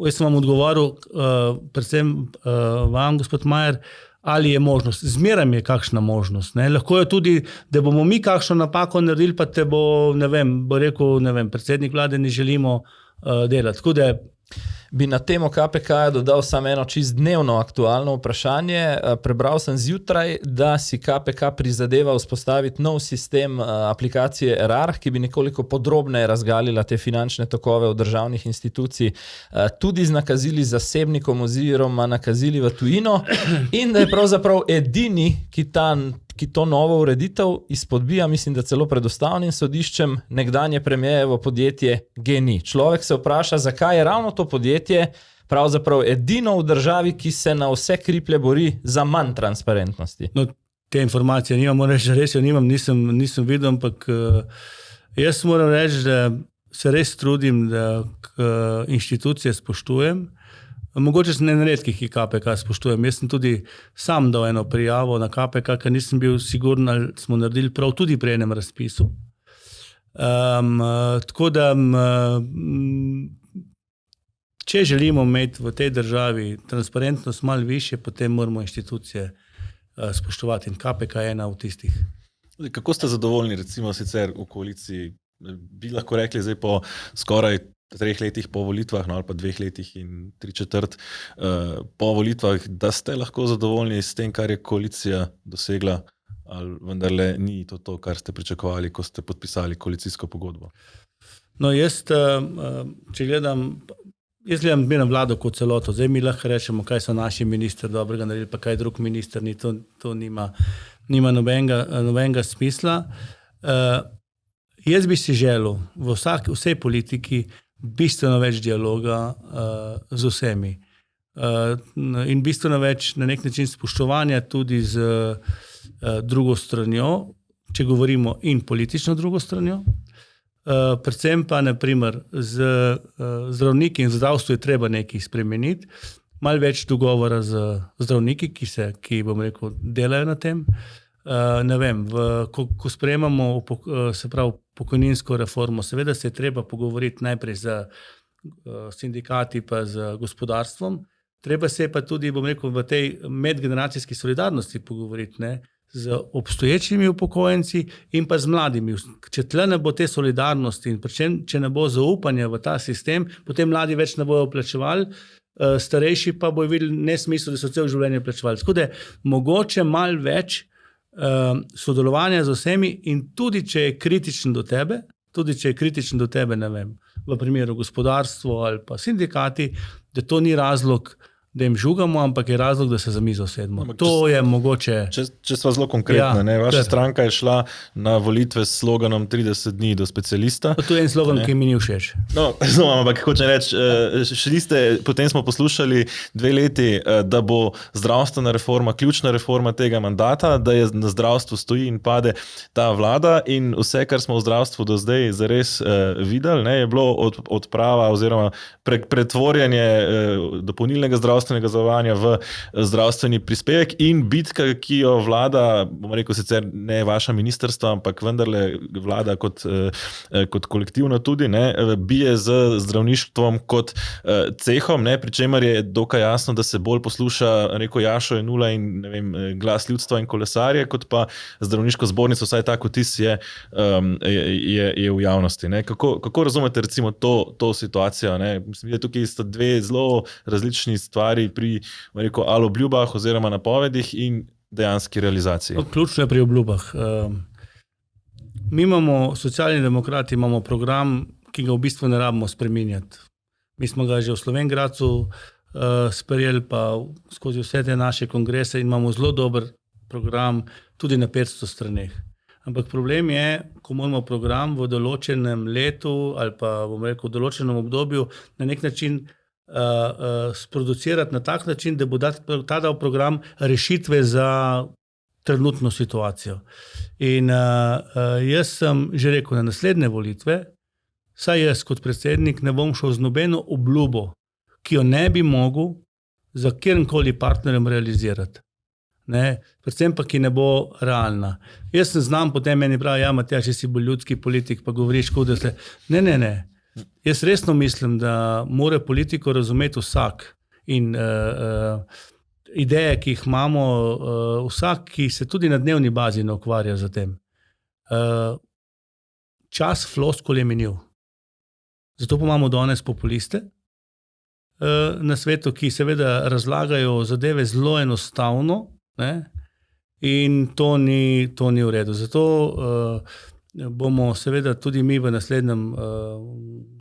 Jaz sem vam odgovoril, predvsem vam, gospod Majer, ali je možnost. Zmeraj je kakšna možnost. Ne? Lahko je tudi, da bomo mi kakšno napako naredili, pa te bo rekel, predsednik vlade ne želimo delati. Tako da bi na temo KPK dodal samo eno čist dnevno aktualno vprašanje. Prebral sem zjutraj, da si KPK prizadeva vzpostaviti nov sistem aplikacije Erar, ki bi nekoliko podrobneje razgalila te finančne tokove v državnih institucij, tudi z nakazili zasebnikom oziroma nakazili v tujino in da je pravzaprav edini, ki to novo ureditev izpodbija, mislim, da celo pred ustavnim sodiščem, nekdanje premijerovo podjetje GEN-I. Človek se vpraša, zakaj je ravno to podjetje pravzaprav edino v državi, ki se na vse kriplje bori za manj transparentnosti. No, te informacije nimam, moram reči, res jo nimam, nisem videl, ampak jaz moram reči, da se res trudim, da inštitucije spoštujem. Mogoče sem en redkih, ki KPK spoštujem. Jaz sem tudi sam dal eno prijavo na KPK, ker nisem bil siguren, ali smo naredili prav tudi pri enem razpisu. Tako da, če želimo imeti v tej državi transparentnost malo više, potem moramo inštitucije spoštovati in KPK je ena od tistih. Kako ste zadovoljni, recimo sicer v koaliciji, bi lahko rekli zdaj po skoraj 3 letih po volitvah, no, ali pa 2 letih in 3/4 po volitvah, da ste lahko zadovoljni s tem, kar je koalicija dosegla, ali vendarle ni to, kar ste pričakovali, ko ste podpisali koalicijsko pogodbo? No, jaz gledam vlado kot celoto. Zdaj mi lahko rečemo, kaj so naši ministri dobrega naredili, pa kaj drug minister ni. To nima nobenega smisla. Jaz bi si želel v vsej politiki bistveno več dialoga z vsemi. In bistveno več na nek način spoštovanja tudi z drugo stranjo, če govorimo in politično drugo stranjo. Predvsem pa, naprimer, z zdravniki in zdravstvu je treba nekaj spremeniti. Malo več dogovora z zdravniki, ki bom rekel, delajo na tem. Ne vem, ko sprejemamo pokojninsko reformo, seveda se je treba pogovoriti najprej z sindikati pa z gospodarstvom, treba se pa tudi, bom rekel, v tej medgeneracijski solidarnosti pogovoriti, ne, z obstoječimi upokojenci in pa z mladimi. Če tle ne bo te solidarnosti in predvsem, če ne bo zaupanja v ta sistem, potem mladi več ne bojo plačevali, starejši pa bojo videli nesmisel, da so cel življenje plačevali. Tako da mogoče malo več sodelovanja z vsemi in tudi, če je kritičen do tebe, ne vem, v primeru gospodarstva ali pa sindikati, da to ni razlog, da jim žugamo, ampak je razlog, da se za mizo sedmo. To je mogoče... Če sva zelo konkretna, ja, vaša stranka je šla na volitve s sloganom 30 dni do specialista. To je en slogan, ki mi ni všeč. No, ampak hočem reči, potem smo poslušali 2 leti, da bo zdravstvena reforma, ključna reforma tega mandata, da je na zdravstvu stoji in pade ta vlada in vse, kar smo v zdravstvu do zdaj zares videli, je bilo odprava oziroma pretvorjanje dopolnilnega zdravstva zdravstvenega zavarovanja v zdravstveni prispevek in bitka, ki jo vlada, bom rekel sicer ne vaša ministrstva, ampak vendarle vlada kot kolektivno tudi, ne, bije z zdravništvom kot cehom, ne, pri čemer je dokaj jasno, da se bolj posluša, rekel Jašo je nula in ne vem, Glas ljudstva in Kolesarje, kot pa zdravniško zbornico, vsaj tak vtis je v javnosti. Ne. Kako razumete recimo to situacijo? Ne? Mislim, da tukaj sta dve zelo različni stvari pri ali obljubah oziroma napovedih in dejanski realizaciji. Ključno je pri obljubah. Mi imamo, Socialni demokrati, imamo program, ki ga v bistvu ne rabimo spreminjati. Mi smo ga že v Slovenj Gradcu sprejeli, pa skozi vse te naše kongrese in imamo zelo dober program tudi na 500 straneh. Ampak problem je, ko moramo program v določenem letu ali pa v določenem obdobju na nek način sproducirati na tak način, da bo ta dal program rešitve za trenutno situacijo. In jaz sem že rekel, na naslednje volitve, saj jaz kot predsednik ne bom šel z nobeno obljubo, ki jo ne bi mogel za kjerkoli partnerjem realizirati. Ne, predvsem pa, ki ne bo realna. Jaz ne znam, potem meni pravi, ja, Matjaž, si bolj ljudski politik, pa govoriš, da se... Ne. Jaz resno mislim, da mora politiko razumeti vsak in ideje, ki jih imamo, vsak, ki se tudi na dnevni bazi ne ukvarja z tem. Čas floskul je minil. Zato pa imamo danes populiste na svetu, ki seveda razlagajo zadeve zelo enostavno, ne? In to ni v redu. Zato bomo seveda tudi mi v naslednjem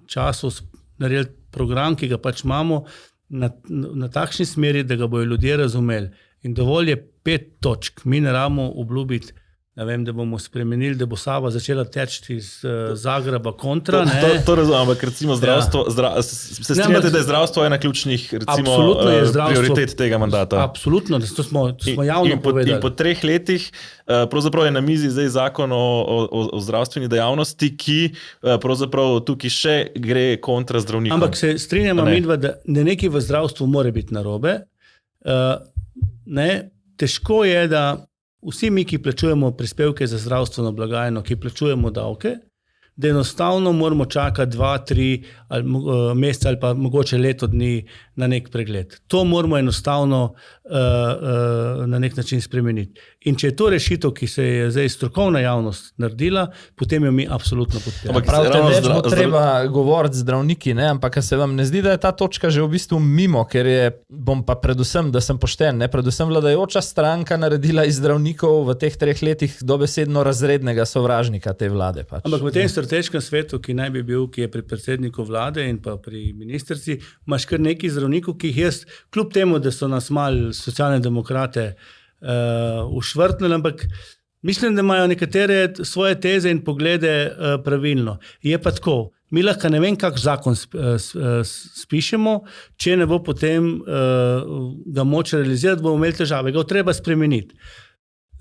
času naredili program, ki ga pač imamo na takšni smeri, da ga bojo ljudje razumeli. In dovolj je 5 točk. Mi ne rabimo obljubiti, ne vem, da bomo spremenili, da bo Sava začela teči iz Zagreba kontra. To razumem, ampak recimo zdravstvo, se strinjate, da je zdravstvo ena ključnih prioritet tega mandata? Absolutno, to smo javno povedali. In po 3 letih pravzaprav je na mizi zdaj zakon o zdravstveni dejavnosti, ki pravzaprav tukaj še gre kontra zdravnikom. Ampak se strinjamo midva, da nekaj v zdravstvu mora biti narobe. Težko je, da vsi mi, ki plačujemo prispevke za zdravstveno blagajno, ki plačujemo davke, da enostavno moramo čakati 2-3 meseca ali pa mogoče leto dni na nek pregled. To moramo enostavno na nek način spremeniti. In če je to rešitev, ki se je zdaj strokovna javnost naredila, potem jo mi absolutno podpiramo. Pravite, več bo treba govoriti z zdravniki, ne? Ampak se vam ne zdi, da je ta točka že v bistvu mimo, ker je, bom pa predvsem, da sem pošten, ne? Predvsem vladajoča stranka naredila iz zdravnikov v teh 3 letih dobesedno razrednega sovražnika te vlade. Pač. Ampak v tem strateškem svetu, ki naj bi bil, ki je pri predsedniku vlade in pa pri ministrici, imaš kar nekaj zdravnikov, ki jih jaz, kljub temu, da so nas malo Socialne demokrate ušvrtnili, ampak mislim, da imajo nekatere svoje teze in poglede pravilno. Je pa tako, mi lahko ne vem, kak zakon spišemo, če ne bo potem ga moč realizirati, bomo imeli težave, ga treba spremeniti.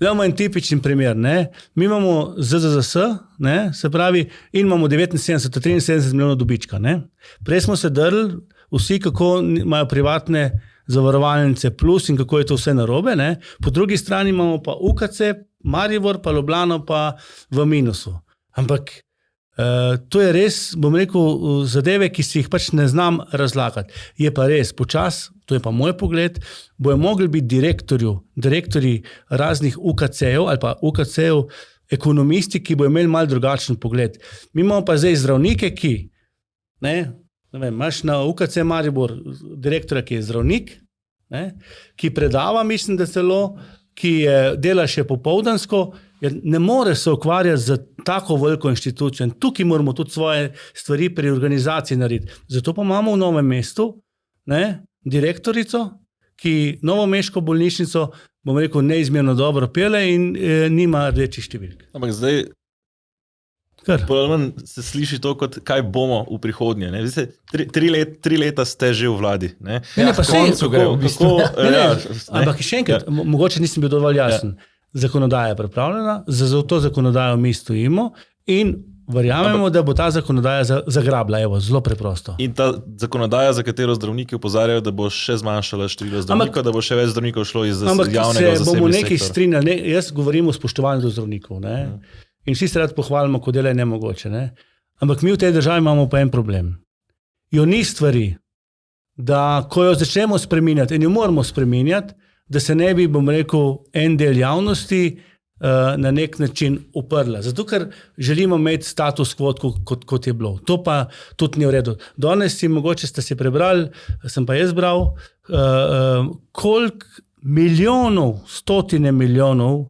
Imamo en tipičen primer, ne? Mi imamo ZZZS, ne? Se pravi, in imamo 79-73 milijonov dobička. Ne? Prej smo se drli vsi, kako imajo privatne zavarovalnice plus in kako je to vse narobe. Ne? Po drugi strani imamo pa UKC, Maribor, pa Ljubljano pa v minusu. Ampak to je res, bom rekel, zadeve, ki si jih pač ne znam razlagati. Je pa res, počas, to je pa moj pogled, bojo mogli biti direktorji raznih UKC-ev ali pa UKC-ev ekonomisti, ki bojo imeli malo drugačen pogled. Mi imamo pa zdaj zdravnike, ki, ne vem, imaš na UKC Maribor direktora, ki je zdravnik, ne, ki predava, mislim, da celo, ki dela še popoldansko, ne more se ukvarjati z tako veliko inštitucijo. In tukaj moramo tudi svoje stvari pri organizaciji narediti. Zato pa imamo v Novem mestu direktorico, ki novomeško bolnišnico, bom rekel, neizmerno dobro pele in nima rdečih številk. Ampak zdaj se sliši to, kot kaj bomo v prihodnje. Ne? Veste, 3 leta ste že v vladi. Ne, pa koncu gre v bistvu. Ampak še enkrat, mogoče nisem bil dovolj jasen. Zakonodaja je pripravljena, za to zakonodajo mi stojimo in Verjamemo, da bo ta zakonodaja zagrabla, evo, zelo preprosto. In ta zakonodaja, za katero zdravniki opozarjajo, da bo še zmanjšala število zdravnikov, da bo še več zdravnikov šlo iz javnega v zasebni sektor. Ampak se bomo nekaj strinjali, jaz govorim o spoštovanju do zdravnikov, ne? In vsi se rad pohvalimo, ko dela je nemogoče, ne? Ampak mi v tej državi imamo pa en problem. Jo ni stvari, da ko jo začnemo spreminjati, in jo moramo spreminjati, da se ne bi, bom rekel, en del javnosti na nek način uprla. Zato, ker želimo imeti status quo, kot je bilo. To pa tudi ni v redu. Danes si mogoče ste si prebrali, sem pa jaz bral, koliko milijonov, stotine milijonov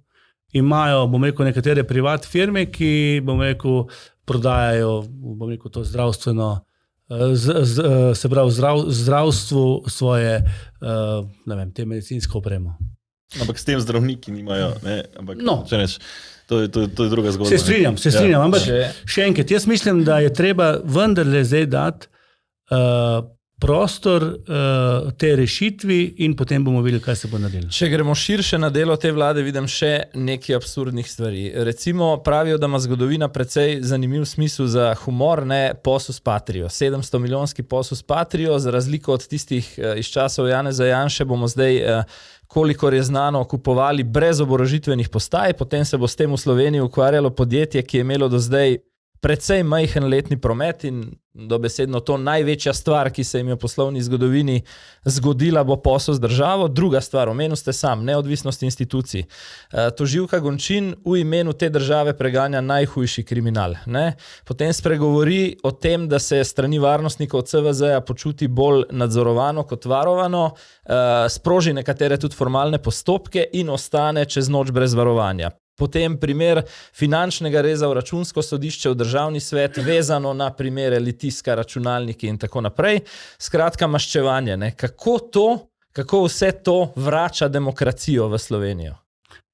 imajo, bom rekel, nekatere privat firme, ki, bom rekel, prodajajo, bom rekel, to zdravstveno, se pravi, zdravstvu svoje, ne vem, te medicinsko opremo. Ampak s tem zdravniki nimajo, ne? Ampak, če neš, to je druga zgodba. Se strinjam, ampak še enkrat, jaz mislim, da je treba vendarle zdaj dati prostor te rešitvi in potem bomo videli, kaj se bo naredilo. Če gremo širše na delo te vlade, vidim še nekaj absurdnih stvari. Recimo pravijo, da ima zgodovina precej zanimiv smisel za humor, ne, Posus Patrio. 700 milijonski Posus Patrio, za razliko od tistih iz časov Janeza Janše, bomo zdaj, kolikor je znano, kupovali brez oborožitvenih postaj, potem se bo s tem v Sloveniji ukvarjalo podjetje, ki je imelo do zdaj precej majhen letni promet in dobesedno to največja stvar, ki se jim je v poslovni zgodovini zgodila, bo posel z državo. Druga stvar, omenil ste sam, neodvisnost institucij. Tožilka Gončin v imenu te države preganja najhujši kriminal. Ne? Potem spregovori o tem, da se strani varnostnikov CVZ-ja počuti bolj nadzorovano kot varovano, sproži nekatere tudi formalne postopke in ostane čez noč brez varovanja. Potem primer finančnega reza v računsko sodišče v državni svet, vezano na primere Litijska, računalniki in tako naprej. Skratka, maščevanje. Ne? Kako vse to vrača demokracijo v Slovenijo?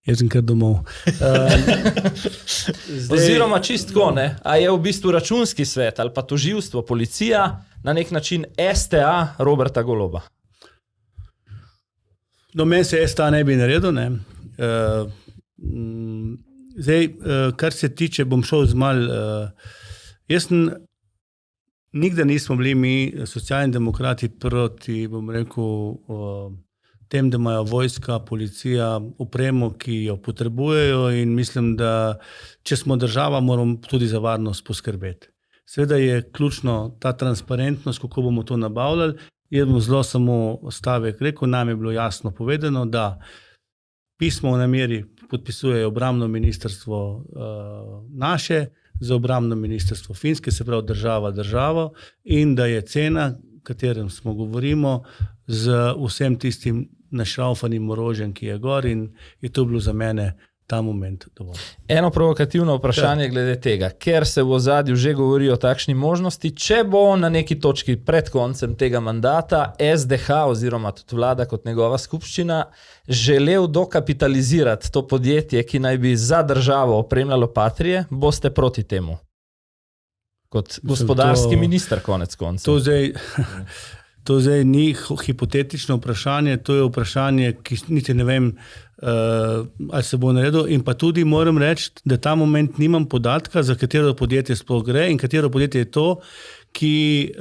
Jaz sem kar domov. Oziroma čistko, ne? A je v bistvu računski svet ali pa tožilstvo, policija na nek način STA Roberta Goloba? No, meni se STA ne bi naredil, ne. Zdaj, kar se tiče, bom šel z mal, nikdar nismo bili mi, socialni demokrati, proti, bom rekel, tem, da imajo vojska, policija, opremo, ki jo potrebujejo in mislim, da če smo država, moramo tudi za varnost poskrbeti. Seveda je ključno ta transparentnost, kako bomo to nabavljali. Jaz bom zelo samo stavek rekel, nam je bilo jasno povedano, da pismo o nameri podpisujejo obrambno ministrstvo naše, za obrambno ministrstvo Finske, se pravi državo, in da je cena, o katerem smo govorimo, z vsem tistim našraufanim orožjem, ki je gor, in je to bilo za mene ta moment dovolj. Eno provokativno vprašanje glede tega, ker se v ozadju že govori o takšni možnosti, če bo na neki točki pred koncem tega mandata SDH oziroma tudi vlada kot njegova skupščina želel dokapitalizirati to podjetje, ki naj bi za državo opremljalo Patrie, boste proti temu? Kot gospodarski minister konec koncev. To zdaj ni hipotetično vprašanje, to je vprašanje, ki niti ne vem, ali se bo naredil, in pa tudi moram reči, da ta moment nimam podatka, za katero podjetje sploh gre in katero podjetje je to, ki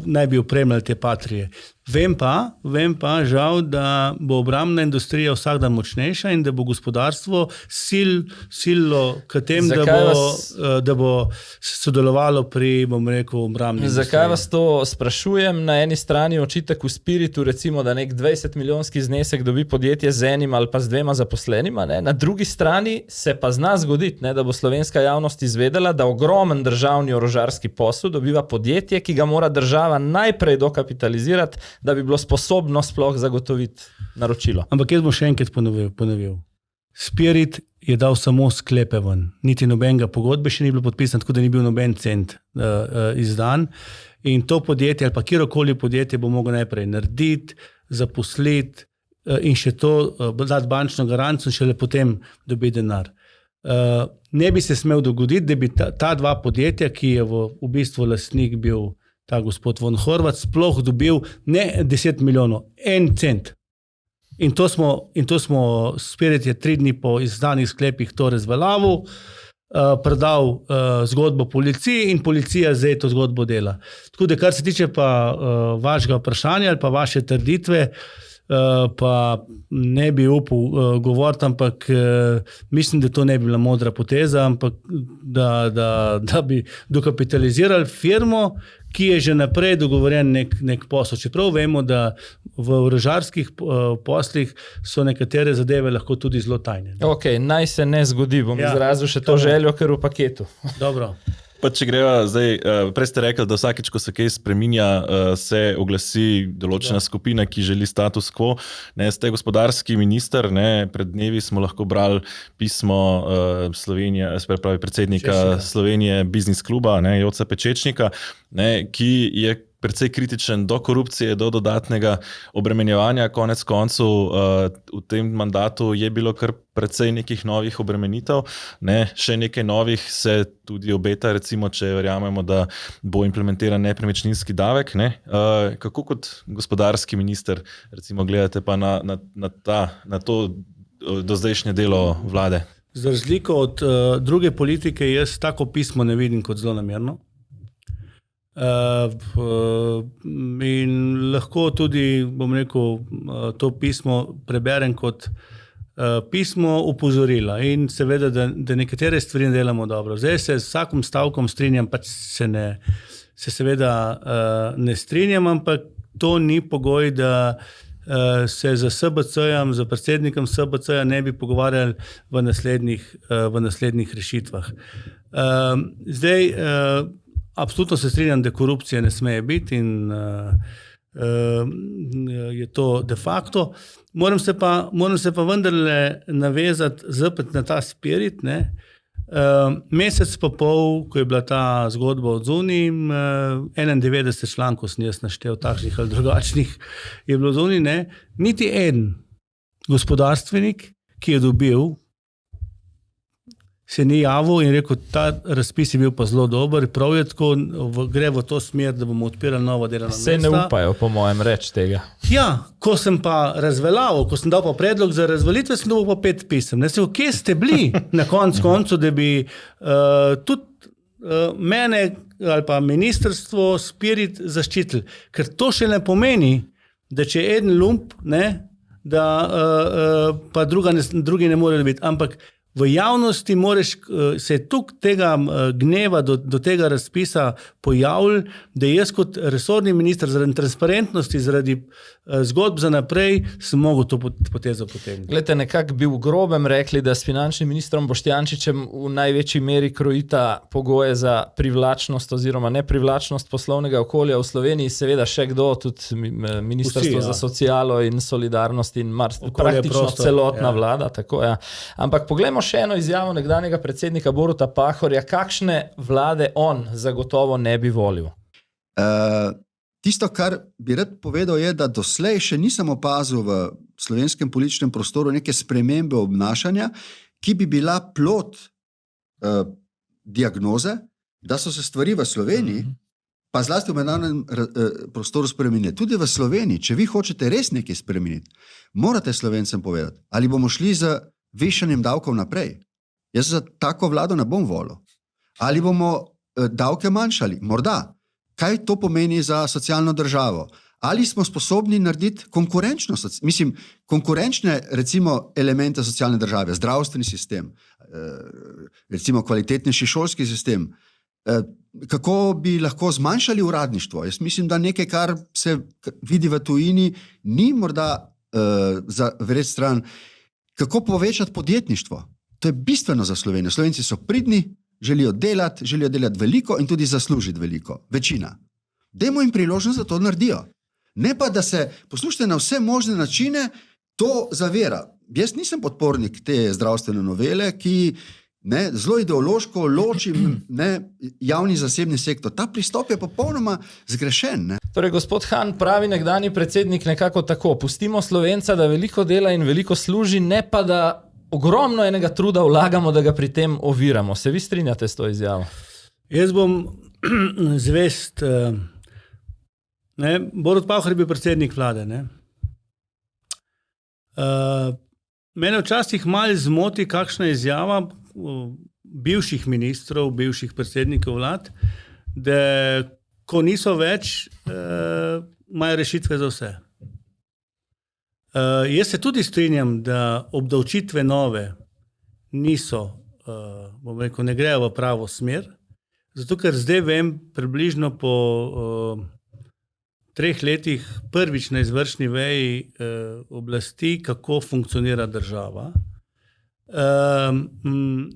naj bi opremljali te Patrie. Vem pa žal, da bo obrambna industrija vsak dan močnejša in da bo gospodarstvo sililo k tem, da bo sodelovalo pri, bom rekel, obrambni industriji. Zakaj vas to sprašujem? Na eni strani očitek v Spiritu, recimo, da nek 20 milijonski znesek dobi podjetje z enim ali pa z dvema zaposlenima, ne? Na drugi strani se pa zna zgoditi, ne, da bo slovenska javnost izvedela, da ogromen državni orožarski posel dobiva podjetje, ki ga mora država najprej dokapitalizirati, da bi bilo sposobno sploh zagotoviti naročilo. Ampak jaz bom še enkrat ponovil. Spirit je dal samo sklepe ven. Niti nobenega pogodbe še ni bilo podpisan, tako da ni bil noben cent izdan. In to podjetje ali pa kjerokoli podjetje bo moglo najprej narediti, zaposliti in še to dati bančno garancijo in šele potem dobiti denar. Ne bi se smel dogoditi, da bi ta dva podjetja, ki je v bistvu lastnik bil ta gospod von Horvat, sploh dobil ne 10 milijonov, 1 cent. In to smo Spirit je 3 dni po izdanih sklepih to razveljavil. predal zgodbo policiji in policija zdaj to zgodbo dela. Tako da, kar se tiče pa vašega vprašanja ali pa vaše trditve, pa ne bi upal govoriti, ampak mislim, da to ne bi bila modra poteza, ampak da bi dokapitalizirali firmo, ki je že naprej dogovorjen nek posel. Čeprav vemo, da v orožarskih poslih so nekatere zadeve lahko tudi zelo tajne. Ok, naj se ne zgodi, bom izrazil še to željo, ker v paketu. Dobro. Pa če greva zdaj, prej ste rekli, da vsakeč, ko se kaj spreminja, se oglasi določena skupina, ki želi status quo. Ste gospodarski minister, pred dnevi smo lahko brali pismo Slovenije, se pravi predsednika Slovenije Biznis kluba, Joca Pečečnika, ki je precej kritičen do korupcije, do dodatnega obremenjevanja. Konec koncev v tem mandatu je bilo kar precej nekih novih obremenitev, še nekaj novih se tudi obeta, recimo, če verjamemo, da bo implementiran nepremičninski davek. Kako kot gospodarski minister recimo gledate pa na to dozdajšnje delo vlade? Za razliko od druge politike, jaz tako pismo ne vidim kot zelo namerno. In lahko tudi, bom rekel, to pismo preberem kot pismo opozorila in seveda, da nekatere stvari ne delamo dobro. Zdaj se s vsakim stavkom strinjam, pač se seveda ne strinjam, ampak to ni pogoj, da se za SBC-jem, za predsednikom SBC-ja ne bi pogovarjali v naslednjih rešitvah. Zdaj, absolutno se strinjam, da korupcije ne smeje biti in je to de facto. Moram se pa vendarle navezati zopet na ta spirit. Mesec pa pol, ko je bila ta zgodba od zunaj, 91 člankov sem jaz naštel, takšnih ali drugačnih, je bilo zunaj, niti en gospodarstvenik, ki je dobil, se ni javil in rekel, ta razpis je bil pa zelo dober, prav je tako, gre v to smer, da bomo odpirali nova delovna mesta. Se ne upajo, po mojem, reči tega. Ja, ko sem pa razveljavil, ko sem dal pa predlog za razveljavitve, sem dobil pa 5 pisem. Kje ste bili na koncu, da bi tudi mene ali pa ministrstvo Spirit zaščitili? Ker to še ne pomeni, da če je en lump, da pa drugi ne morejo biti, ampak v javnosti se je tukaj tega gneva do tega razpisa pojavil, da jaz kot resorni minister zaradi transparentnosti, zaradi zgodb za naprej, sem mogel to potezo potegniti. Glejte, nekako bi v grobem rekli, da s finančnim ministrom Boštjančičem v največji meri krojita pogoje za privlačnost oziroma neprivlačnost poslovnega okolja v Sloveniji, seveda še kdo, tudi Ministrstvo za socialo in solidarnost in praktično celotna vlada. Tako, ja. Ampak poglejmo še eno izjavo nekdanjega predsednika Boruta Pahorja, kakšne vlade on zagotovo ne bi volil. Tisto, kar bi rad povedal, je, da doslej še nisem opazil v slovenskem političnem prostoru neke spremembe obnašanja, ki bi bila plod diagnoze, da so se stvari v Sloveniji, pa zlasti v mednarodnem prostoru spremenili. Tudi v Sloveniji, če vi hočete res nekaj spremeniti, morate Slovencem povedati, ali bomo šli z višanjem davkov naprej. Jaz za tako vlado ne bom volil. Ali bomo davke manjšali? Morda. Kaj to pomeni za socialno državo? Ali smo sposobni narediti konkurenčnost? Mislim, konkurenčne recimo elemente socialne države, zdravstveni sistem, recimo kvalitetnejši šolski sistem, kako bi lahko zmanjšali uradništvo? Jaz mislim, da nekaj, kar se vidi v tujini, ni morda za vred stran. Kako povečati podjetništvo? To je bistveno za Slovenijo. Slovenci so pridni, želijo delati veliko in tudi zaslužiti veliko. Večina. Dajmo jim priložnost, da to naredijo. Ne pa, da se poslušate na vse možne načine, to zavira. Jaz nisem podpornik te zdravstvene novele, ki zelo ideološko loči javni zasebni sektor. Ta pristop je popolnoma zgrešen. Torej, gospod Han, pravi nekdanji predsednik nekako tako, pustimo Slovenca, da veliko dela in veliko služi, ne pa da ogromno enega truda vlagamo, da ga pri tem oviramo. Se vi strinjate s to izjavo? Jaz bom zvest. Borut Pahor je bil predsednik vlade. Mene včasih malo zmoti kakšna izjava, bivših ministrov, bivših predsednikov vlad, da ko niso več, imajo rešitve za vse. Jaz se tudi strinjam, da obdavčitve nove niso, bom rekel, ne grejo v pravo smer, zato ker zdaj vem približno po 3 letih prvič na izvršni veji oblasti, kako funkcionira država.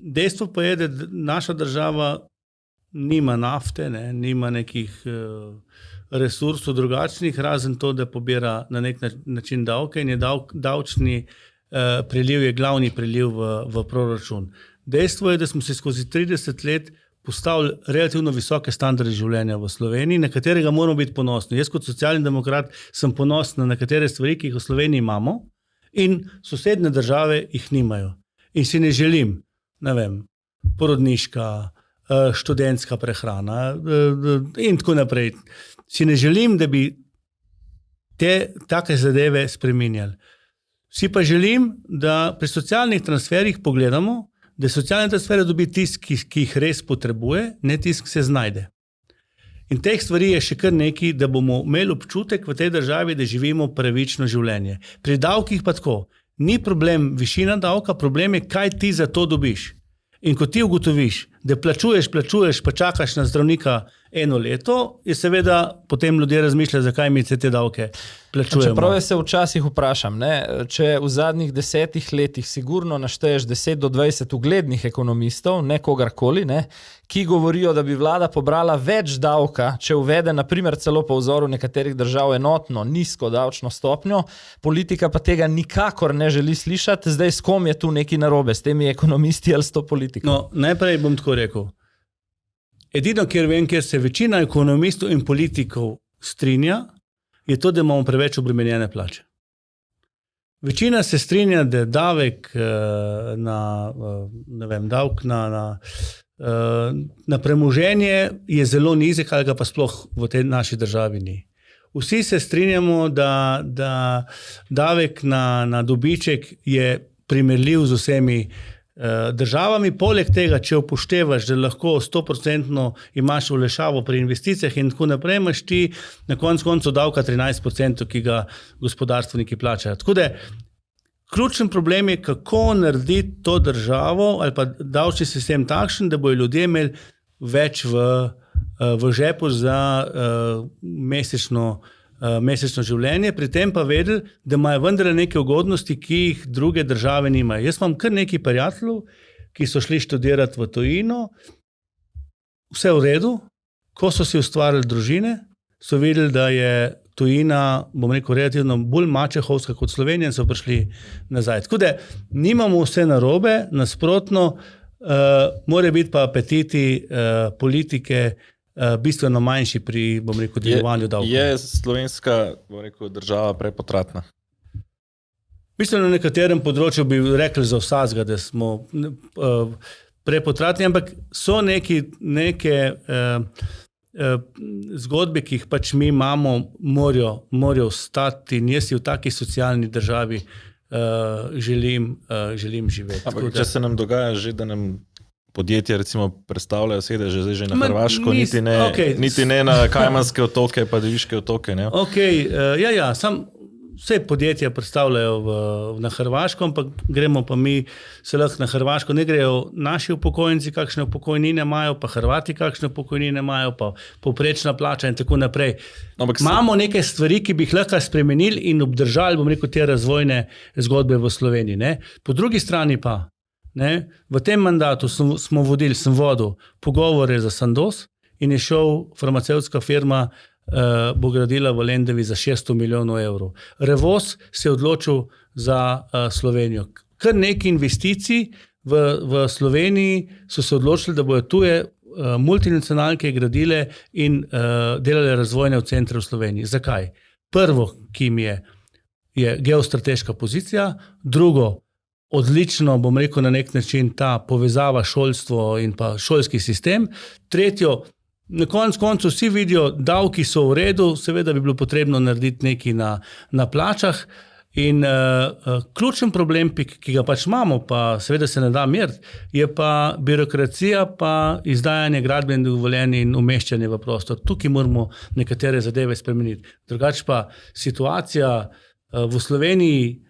Dejstvo pa je, da naša država nima nafte, nima nekih resursov drugačnih, razen to, da pobira na nek način davke in je davčni priliv je glavni priliv v proračun. Dejstvo je, da smo se skozi 30 let postavili relativno visoke standarde življenja v Sloveniji, na katerega moramo biti ponosni. Jaz kot socialni demokrat sem ponosen na nekatere stvari, ki jih v Sloveniji imamo in sosednje države jih nimajo. In si ne želim, ne vem, porodniška, študentska prehrana in tako naprej. Si ne želim, da bi take zadeve spreminjali. Si pa želim, da pri socialnih transferih pogledamo, da socialne transfere dobi tisti, ki jih res potrebuje, ne tisti, ki se znajde. In teh stvari je še kar nekaj, da bomo imeli občutek v tej državi, da živimo pravično življenje. Pri davkih pa tako. Ni problem višina davka, problem je, kaj ti za to dobiš. In ko ti ugotoviš, da plačuješ, pa čakaš na zdravnika 1 leto, je seveda potem ljudje razmišljajo, zakaj mi te davke plačujemo. Čeprav se včasih vprašam, če v zadnjih 10 letih sigurno našteješ 10 do 20 uglednih ekonomistov, ne kogarkoli, ki govorijo, da bi vlada pobrala več davka, če uvede na primer celo po vzoru nekaterih držav enotno nizko davčno stopnjo, politika pa tega nikakor ne želi slišati. Zdaj s kom je tu nekaj narobe, s temi ekonomisti ali s to politiko? No, najprej bom tako rekel. Edino, kjer se večina ekonomistov in politikov strinja, je to, da imamo preveč obremenjene plače. Večina se strinja, da davek na premoženje je zelo nizek, ali ga pa sploh v tej naši državi ni. Vsi se strinjamo, da davek na dobiček je primerljiv z vsemi državami. Poleg tega, če upoštevaš, da lahko 100% imaš olajšavo pri investicijah in tako naprej, imaš ti na koncu davka 13%, ki ga gospodarstveniki plačajo. Tako da ključen problem je, kako narediti to državo ali pa davčni sistem takšen, da bojo ljudje imeli več v žepu za mesečno življenje, pri tem pa vedeli, da imajo vendarle neke ugodnosti, ki jih druge države nimajo. Jaz imam kar nekaj prijateljev, ki so šli študirati v tujino, vse v redu, ko so si ustvarili družine, so videli, da je tujina, bom rekel, relativno bolj mačehovska kot Slovenija in so prišli nazaj. Tako da nimamo vse narobe, nasprotno, mora biti pa apetiti politike bistveno manjši pri, bom rekel, delovanju davkov. Je slovenska, bom rekel, država prepotratna? Bistveno na nekaterem področju bi rekli za vsakega, da smo prepotratni, ampak so neke zgodbe, ki jih pač mi imamo, morajo ostati in jaz si v taki socialni državi želim živeti. Ampak če se nam dogaja že, da nam podjetja recimo predstavljajo sedeže zdaj že na Hrvaško, niti ne na Kajmanske otoke pa Deviške otoke. Ne? Vse podjetja predstavljajo na Hrvaško, ampak gremo pa mi se lahko na Hrvaško, ne grejo naši upokojenci, kakšne pokojnine imajo, pa Hrvati kakšne pokojnine imajo, pa povprečna plača in tako naprej. Imamo neke stvari, ki bi jih lahko spremenili in obdržali, bom rekel, te razvojne zgodbe v Sloveniji. Ne? Po drugi strani pa, v tem mandatu sem vodil pogovore za Sandoz in je šel farmacevtska firma bo gradila v Lendavi za 600 milijonov evrov. Revoz se je odločil za Slovenijo. Kar nekaj investicij v Sloveniji so se odločili, da bojo tuje multinacionalke gradile in delale razvojne centre v Sloveniji. Zakaj? Prvo, ki mi je geostrateška pozicija, drugo, odlično, bom rekel, na nek način ta povezava šolstvo in pa šolski sistem, tretjo, na koncu vsi vidijo, davki so v redu, seveda bi bilo potrebno narediti nekaj na plačah In ključen problem, ki ga pač imamo, pa seveda se ne da meriti, je pa birokracija, pa izdajanje gradbenih dovoljenj in umeščanje v prostor. Tukaj moramo nekatere zadeve spremeniti. Drugače pa situacija v Sloveniji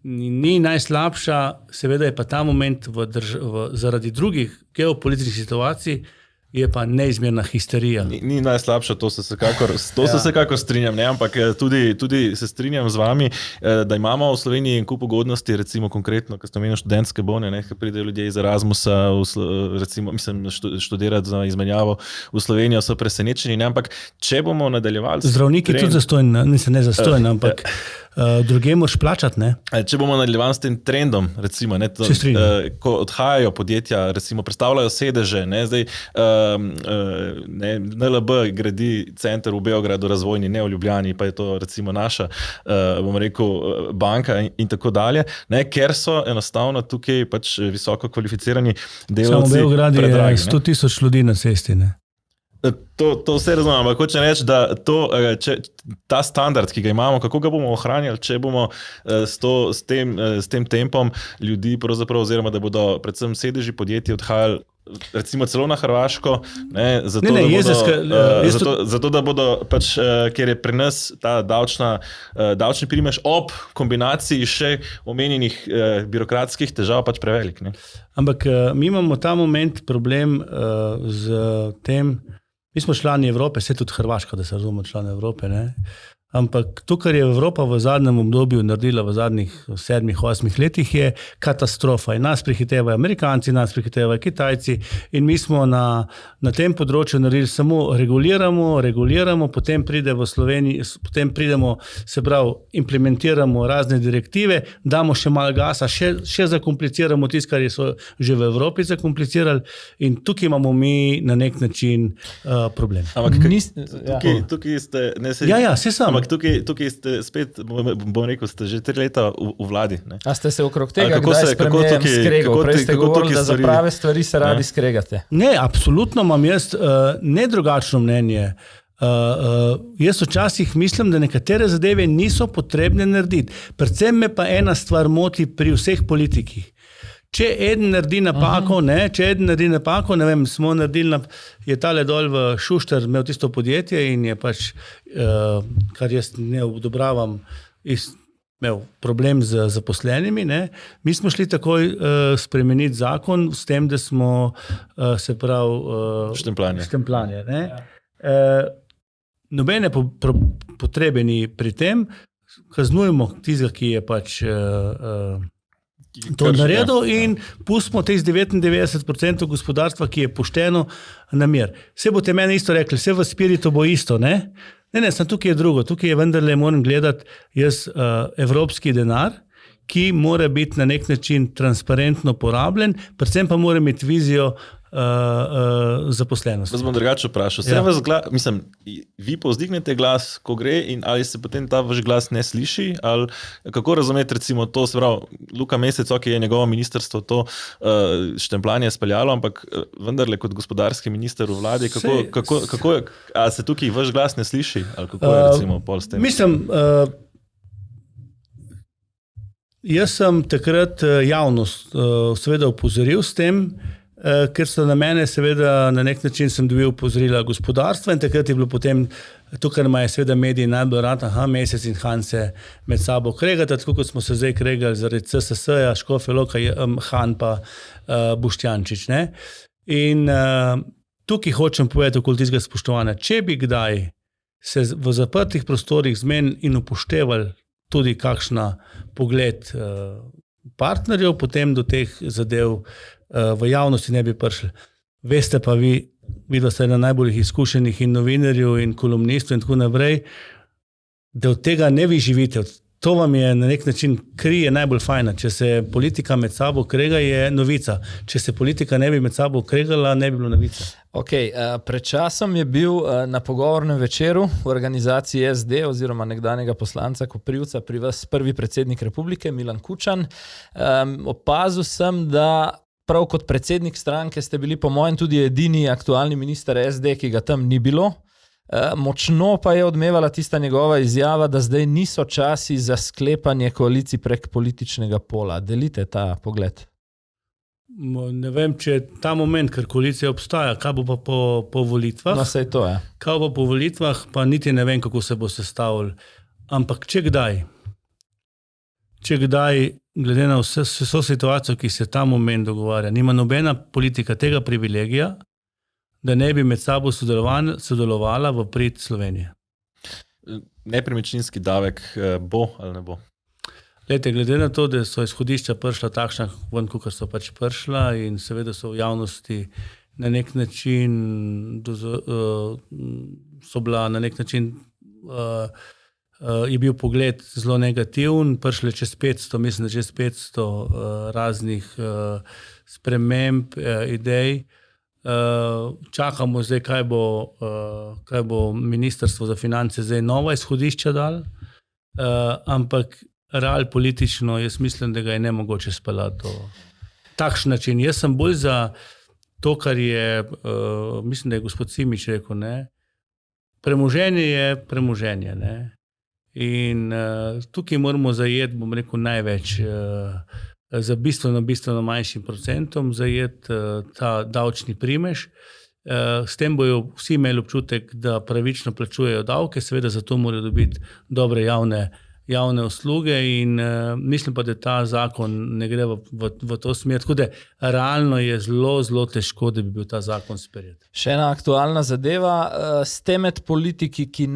ni najslabša, seveda je pa ta moment zaradi drugih geopolitičnih situacij je pa neizmerna histerija. Ni najslabša, to se vsekakor strinjam, ne? Ampak tudi se strinjam z vami, da imamo v Sloveniji en kup ugodnosti, recimo konkretno, ko ste omenili študentske bone, ne? Ko pridejo ljudje iz Erasmusa, recimo, študirati za izmenjavo v Slovenijo, so presenečeni, ne? Ampak če bomo nadaljevali... Zdravniki tudi zastojni, ne zastojni, ampak druge moraš plačati, ne? Če bomo nadaljevali s tem trendom, recimo, ne, ko odhajajo podjetja, recimo, predstavljajo sedeže, ne, zdaj NLB gradi center v Beogradu razvojni, ne v Ljubljani, pa je to recimo naša, bom rekel, banka in tako dalje, ne, ker so enostavno tukaj pač visoko kvalificirani delavci. Samo v Beogradu je 100,000 ljudi na cesti, ne? To vse razumem, ampak hočem reči, da ta standard, ki ga imamo, kako ga bomo ohranjali, če bomo s tem tempom ljudi pravzaprav, oziroma da bodo predvsem sedeži podjetij odhajali recimo celo na Hrvaško, zato da bodo pač, ker je pri nas ta davčni primež ob kombinaciji še omenjenih birokratskih težav pač prevelik. Ne? Ampak mi imamo ta moment problem z tem, mi smo člani Evrope, vse tudi Hrvaška, da se razumemo člani Evrope, ne? Ampak to, kar je Evropa v zadnjem obdobju naredila v zadnjih 7-8 letih, je katastrofa. In nas prehitevajo Amerikanci, nas prehitevajo Kitajci in mi smo na tem področju naredili samo reguliramo, potem pride v Sloveniji, potem pridemo, se pravi, implementiramo razne direktive, damo še malo gasa, še zakompliciramo tisto, kar so že v Evropi zakomplicirali in tukaj imamo mi na nek način problem. Ampak tukaj ste... Ja, se sam. Tukaj ste spet, bom rekel, ste že 3 leta v vladi. Ne? A ste se okrog tega kdaj s premijerjem skregal? Prej ste govorili, da za prave stvari se radi skregate. Ne, absolutno imam jaz ne drugačno mnenje. Jaz včasih mislim, da nekatere zadeve niso potrebne narediti. Predvsem me pa ena stvar moti pri vseh politikih. Če eden naredi napako, ne vem, smo naredili, je tale dol v Šuštar imel tisto podjetje in je pač, kar jaz ne odobravam, imel problem z zaposlenimi, ne. Mi smo šli takoj spremeniti zakon s tem, da smo, se pravi, štempljanje, ne. Nobene potrebe ni pri tem, kaznujemo tistega, ki je pač to naredil in pustimo teh 99% gospodarstva, ki je pošteno namer. Vse boste meni isto rekli, vse v spiritu bo isto, ne? Ne, sem tukaj je drugo. Tukaj je vendarle moram gledati jaz evropski denar, ki mora biti na nek način transparentno porabljen, predvsem pa mora imeti vizijo zaposlenosti. Vas bom drugače vprašal. Mislim, vi povzdignete glas, ko gre in ali se potem ta vaš glas ne sliši, ali kako razumeti recimo to, se pravi, Luka Mesec, ok, je njegovo ministrstvo to štempljanje speljalo, ampak vendarle kot gospodarski minister v vladi, kako ali se tukaj vaš glas ne sliši, ali kako je recimo pol s tem? Mislim, jaz sem takrat javnost seveda opozoril s tem, ker so na mene seveda na nek način sem dobil opozorila gospodarstva in takrat je bilo potem, tukaj ima je seveda mediji najbolj rad, Mesec in Han se med sabo kregata, tako kot smo se zdaj kregali zaradi CSS-ja, Škofja Loka, Han pa Boštjančič, ne. In tukaj hočem povedati okoli tistega spoštovanja, če bi kdaj se v zaprtih prostorih zmenili in upoštevali tudi kakšna pogled partnerjev, potem do teh zadev v javnosti ne bi prišli. Veste pa vi da ste ena najboljih izkušenih in novinarjev in kolumnistov in tako naprej, da od tega ne vi živite. To vam je na nek način krije najbolj fajna. Če se politika med sabo krega, je novica. Če se politika ne bi med sabo kregala, ne bi bilo novica. Ok, pred časom je bil na pogovornem večeru v organizaciji SD oziroma nekdanjega poslanca Koprivca pri vas prvi predsednik republike, Milan Kučan. Opazil sem, da prav kot predsednik stranke ste bili po mojem tudi edini aktualni minister SD, ki ga tam ni bilo. Močno pa je odmevala tista njegova izjava, da zdaj niso časi za sklepanje koalicij prek političnega pola. Delite ta pogled? Ne vem, če je ta moment, ker koalicija obstaja, kaj bo pa po volitvah. No, sej to je. Kaj bo po volitvah, pa niti ne vem, kako se bo sestavil. Ampak če kdaj, glede na vso situacijo, ki se ta moment dogovarja, nima nobena politika tega privilegija, da ne bi med sabo sodelovala v prid Slovenije. Nepremičninski davek bo ali ne bo? Glede na to, da so izhodišča prišla takšna, kot so pač prišla in seveda so v javnosti na nek način so bila na nek način je bil pogled zelo negativen, prišle čez 500, mislim, da čez 500 raznih sprememb, idej. Čakamo zdaj, kaj bo Ministrstvo za finance zdaj nova izhodišča dal, ampak real politično, jaz mislim, da ga je nemogoče speljati v takšen način. Jaz sem bolj za to, kar je, mislim, da je gospod Simič rekel, ne? Premoženje je premoženje. Ne? In tukaj moramo zajeti, bom rekel, največ, za bistveno manjšim procentom zajeti ta davčni primež. S tem bojo vsi imeli občutek, da pravično plačujejo davke, seveda zato morajo dobiti dobre javne usluge in mislim pa, da ta zakon ne gre v to smer. Tako da realno je zelo težko, da bi bil ta zakon sprejet. Še ena aktualna zadeva, ste med politiki, ki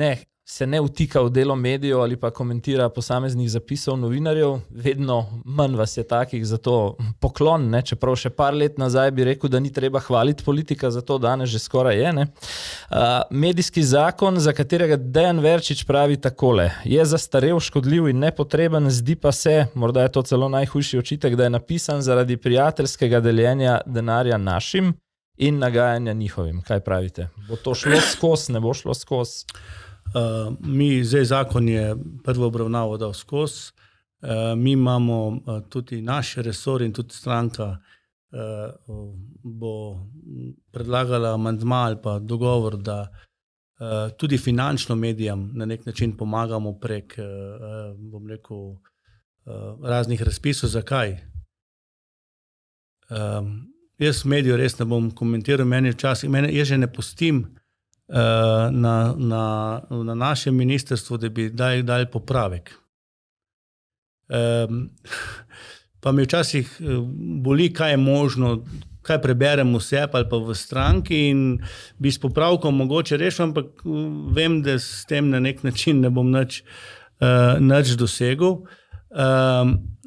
se ne vtika v delo medijev ali pa komentira posameznih zapisov novinarjev, vedno manj vas je takih, zato poklon, ne? Čeprav še par let nazaj bi rekel, da ni treba hvaliti politika, zato danes že skoraj je. Ne? Medijski zakon, za katerega Dejan Verčič pravi takole, je zastarel, škodljiv in nepotreben, zdi pa se, morda je to celo najhujši očitek, da je napisan zaradi prijateljskega deljenja denarja našim in nagajanja njihovim. Kaj pravite? Bo to šlo skozi, ne bo šlo skozi? Mi zdaj zakon je prvo obravnavo dal skozi. Mi imamo tudi naš resor in tudi stranka bo predlagala amandma ali pa dogovor, da tudi finančno medijem na nek način pomagamo prek, bom rekel, raznih razpisov. Zakaj? Jaz medijo res ne bom komentiral, jaz že ne pustim na našem ministrstvu, da bi dali popravek. Pa mi včasih boli, kaj je možno, kaj preberemo vse ali pa v stranki in bi s popravkom mogoče rešil, ampak vem, da s tem na nek način ne bom nič dosegel.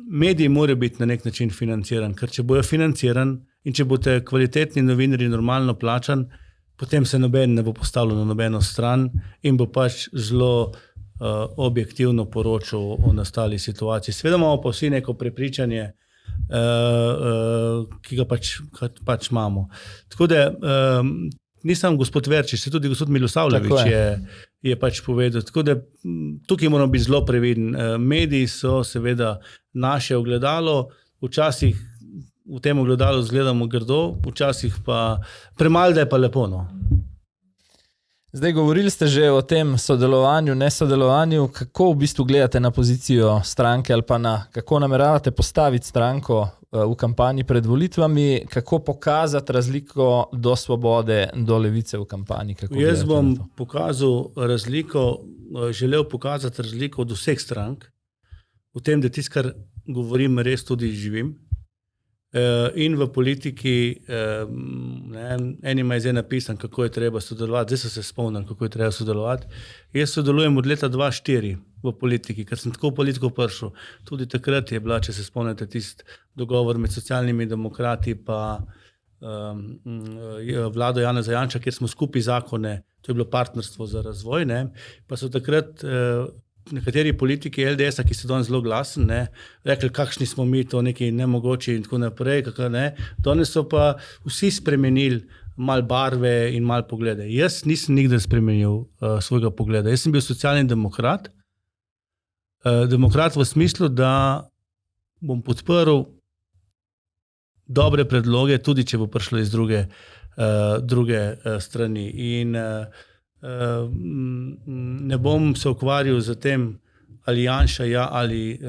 Mediji morajo biti na nek način financiran, ker če bojo financiran in če boste kvalitetni novinarji normalno plačan, potem se noben ne bo postavljal na nobeno stran in bo pač zelo objektivno poročal o nastali situaciji. Seveda imamo pa vsi neko prepričanje, ki ga pač imamo. Tako da nisem gospod Verčič, tudi gospod Milosavljević je pač povedal. Tako da tukaj moramo biti zelo previden. Mediji so seveda naše ogledalo, včasih v tem ogledalu zgledamo grdo, včasih pa premalo, da je pa lepo. No. Zdaj, govorili ste že o tem sodelovanju, nesodelovanju. Kako v bistvu gledate na pozicijo stranke ali pa kako nameravate postaviti stranko v kampanji pred volitvami? Kako pokazati razliko do Svobode, do Levice v kampanji? Jaz bom želel pokazati razliko od vseh strank, v tem, da tisto, kar govorim, res tudi živim. In v politiki, enima je zdaj napisan, kako je treba sodelovati, zdaj so se spomnili, kako je treba sodelovati. Jaz sodelujem od leta 2004 v politiki, ker sem tako v politiko prišel. Tudi takrat je bila, če se spomnite, tisti dogovor med Socialnimi demokrati pa vlado Janeza Janša, kjer smo skupaj zakone, to je bilo partnerstvo za razvoj, ne? Pa so takrat nekateri politiki LDS-a, ki so danes zelo glasni, rekli, kakšni smo mi, to neki nemogoči in tako naprej. Danes so pa vsi spremenili malo barve in malo poglede. Jaz nisem nikdar spremenil svojega pogleda. Jaz sem bil socialni demokrat. Demokrat v smislu, da bom podprl dobre predloge, tudi če bo prišlo iz druge strani. In ne bom se ukvarjal z tem, ali Janša ja, ali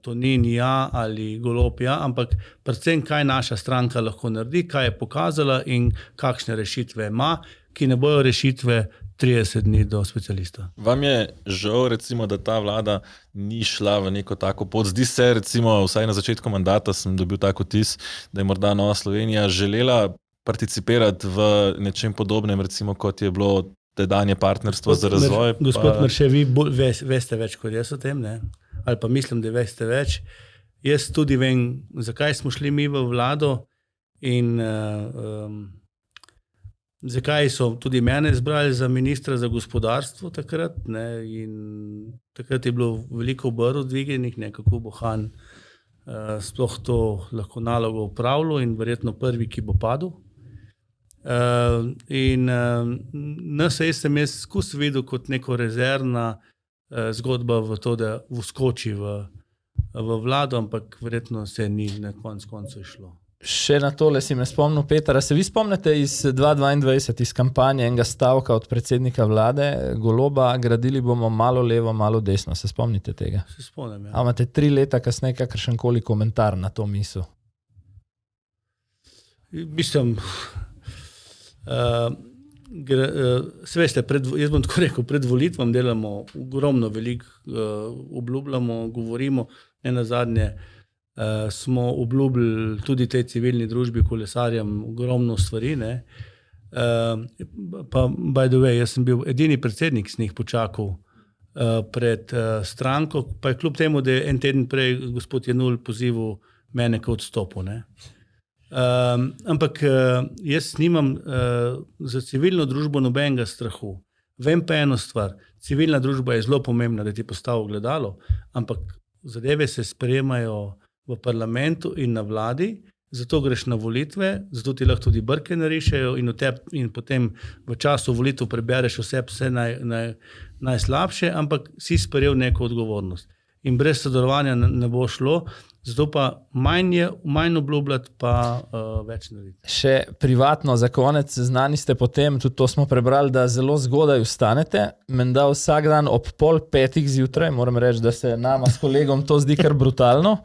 Tonin ja, ali Golob ja, ampak predvsem, kaj naša stranka lahko naredi, kaj je pokazala in kakšne rešitve ima, ki ne bojo rešitve 30 dni do specialista. Vam je žal, recimo, da ta vlada ni šla v neko tako pot? Zdi se, recimo, vsaj na začetku mandata sem dobil tako vtis, da je morda Nova Slovenija želela participirati v nečem podobnem, recimo, kot je bilo tedanje partnerstvo za razvoj. Gospod Mrše, vi veste več kot jaz o tem, ne? Ali pa mislim, da veste več. Jaz tudi vem, zakaj smo šli mi v vlado in zakaj so tudi mene izbrali za ministra za gospodarstvo takrat, ne? In takrat je bilo veliko obrv dvigenih, kako bo Han sploh to lahko nalogo upravljal in verjetno prvi, ki bo padel. NSE sem jaz skozi videl kot neko rezervna zgodba v to, da vskoči v vlado, ampak verjetno se ni na koncu šlo. Še na tole si me spomnil, Peter, se vi spomnite iz 2022, iz kampanje enega stavka od predsednika vlade Goloba, gradili bomo malo levo, malo desno, se spomnite tega? Se spomnim, ja. A imate 3 leta kasneje kakršenkoli komentar na to misel? Mislim, veste, jaz bom tako rekel, pred volitvam delamo ogromno veliko, obljubljamo, govorimo, ne nazadnje smo obljubili tudi tej civilni družbi, kolesarjem, ogromno stvari, ne. Pa, by the way, jaz sem bil edini predsednik s njih počakal pred stranko, pa je kljub temu, da je en teden prej gospod Jenull pozival mene k odstopu, ne. Ampak jaz nimam za civilno družbo nobenega strahu. Vem pa eno stvar, civilna družba je zelo pomembna, da ti postavi ogledalo, ampak zadeve se sprejemajo v parlamentu in na vladi, zato greš na volitve, zato ti lahko tudi brke narišejo in potem v času volitev prebereš vse najslabše, ampak si sprejel neko odgovornost. In brez sodelovanja ne bo šlo, zato pa manj obljubljati, pa več narediti. Še privatno za konec, znani ste potem, tudi to smo prebrali, da zelo zgodaj vstanete, menda vsak dan ob 4:30 zjutraj, moram reči, da se nama s kolegom to zdi kar brutalno.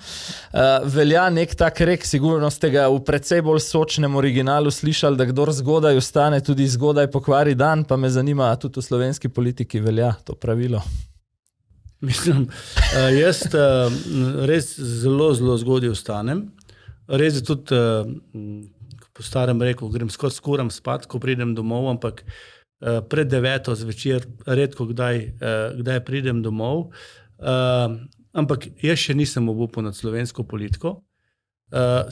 Velja nek tak rek, sigurno ste ga v precej bolj sočnem originalu slišali, da kdor zgodaj vstane, tudi zgodaj pokvari dan, pa me zanima, tudi v slovenski politiki velja to pravilo. Mislim, jaz res zelo zgodaj vstanem. Res je tudi, po starem reku, grem skuram spat, ko pridem domov, ampak pred 9. zvečer redko kdaj pridem domov. Ampak jaz še nisem obupal nad slovensko politiko.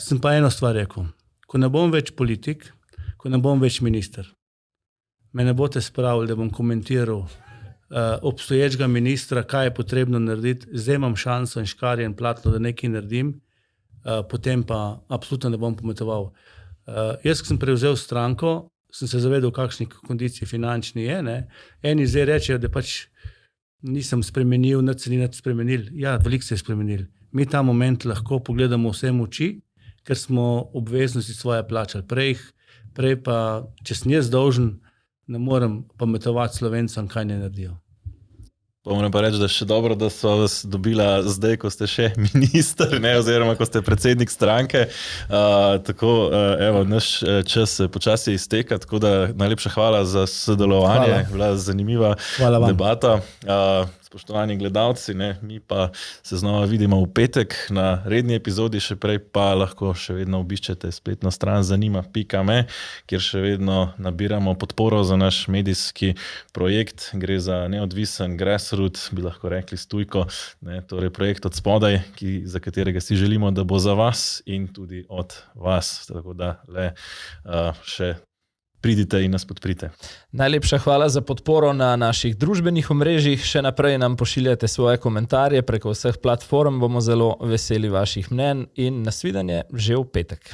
Sem pa eno stvar rekel. Ko ne bom več politik, ko ne bom več minister, me ne boste spravili, da bom komentiral obstoječega ministra, kaj je potrebno narediti, zdaj imam šanso in škarje in platno, da nekaj naredim, potem pa absolutno ne bom pometoval. Jaz, ko sem prevzel stranko, sem se zavedal, v kakšni kondiciji finančni je, ne. Eni zdaj rečejo, da pač nisem spremenil, nič se ni spremenil. Ja, veliko se je spremenil. Mi ta moment lahko pogledamo vse moči, ker smo obveznosti svoje plačali. Prej pa, če sem jaz dolžen, ne morem pametovati Slovencem, kaj ne naredijo. Pa moram pa reči, da še dobro, da so vas dobila zdaj, ko ste še minister, ne, oziroma ko ste predsednik stranke. Evo, naš čas se počasi izteka, tako da najlepša hvala za sodelovanje. Bila zanimiva debata. Spoštovani gledalci, ne, mi pa se znova vidimo v petek na redni epizodi, še prej pa lahko še vedno obiščete spletno stran zanima.me, kjer še vedno nabiramo podporo za naš medijski projekt. Gre za neodvisen grassroot, bi lahko rekli stujko, ne, torej projekt od spodaj, za katerega si želimo, da bo za vas in tudi od vas. Tako da le še pridite in nas podprite. Najlepša hvala za podporo na naših družbenih omrežjih. Še naprej nam pošiljate svoje komentarje preko vseh platform. Bomo zelo veseli vaših mnenj in nasvidenje že v petek.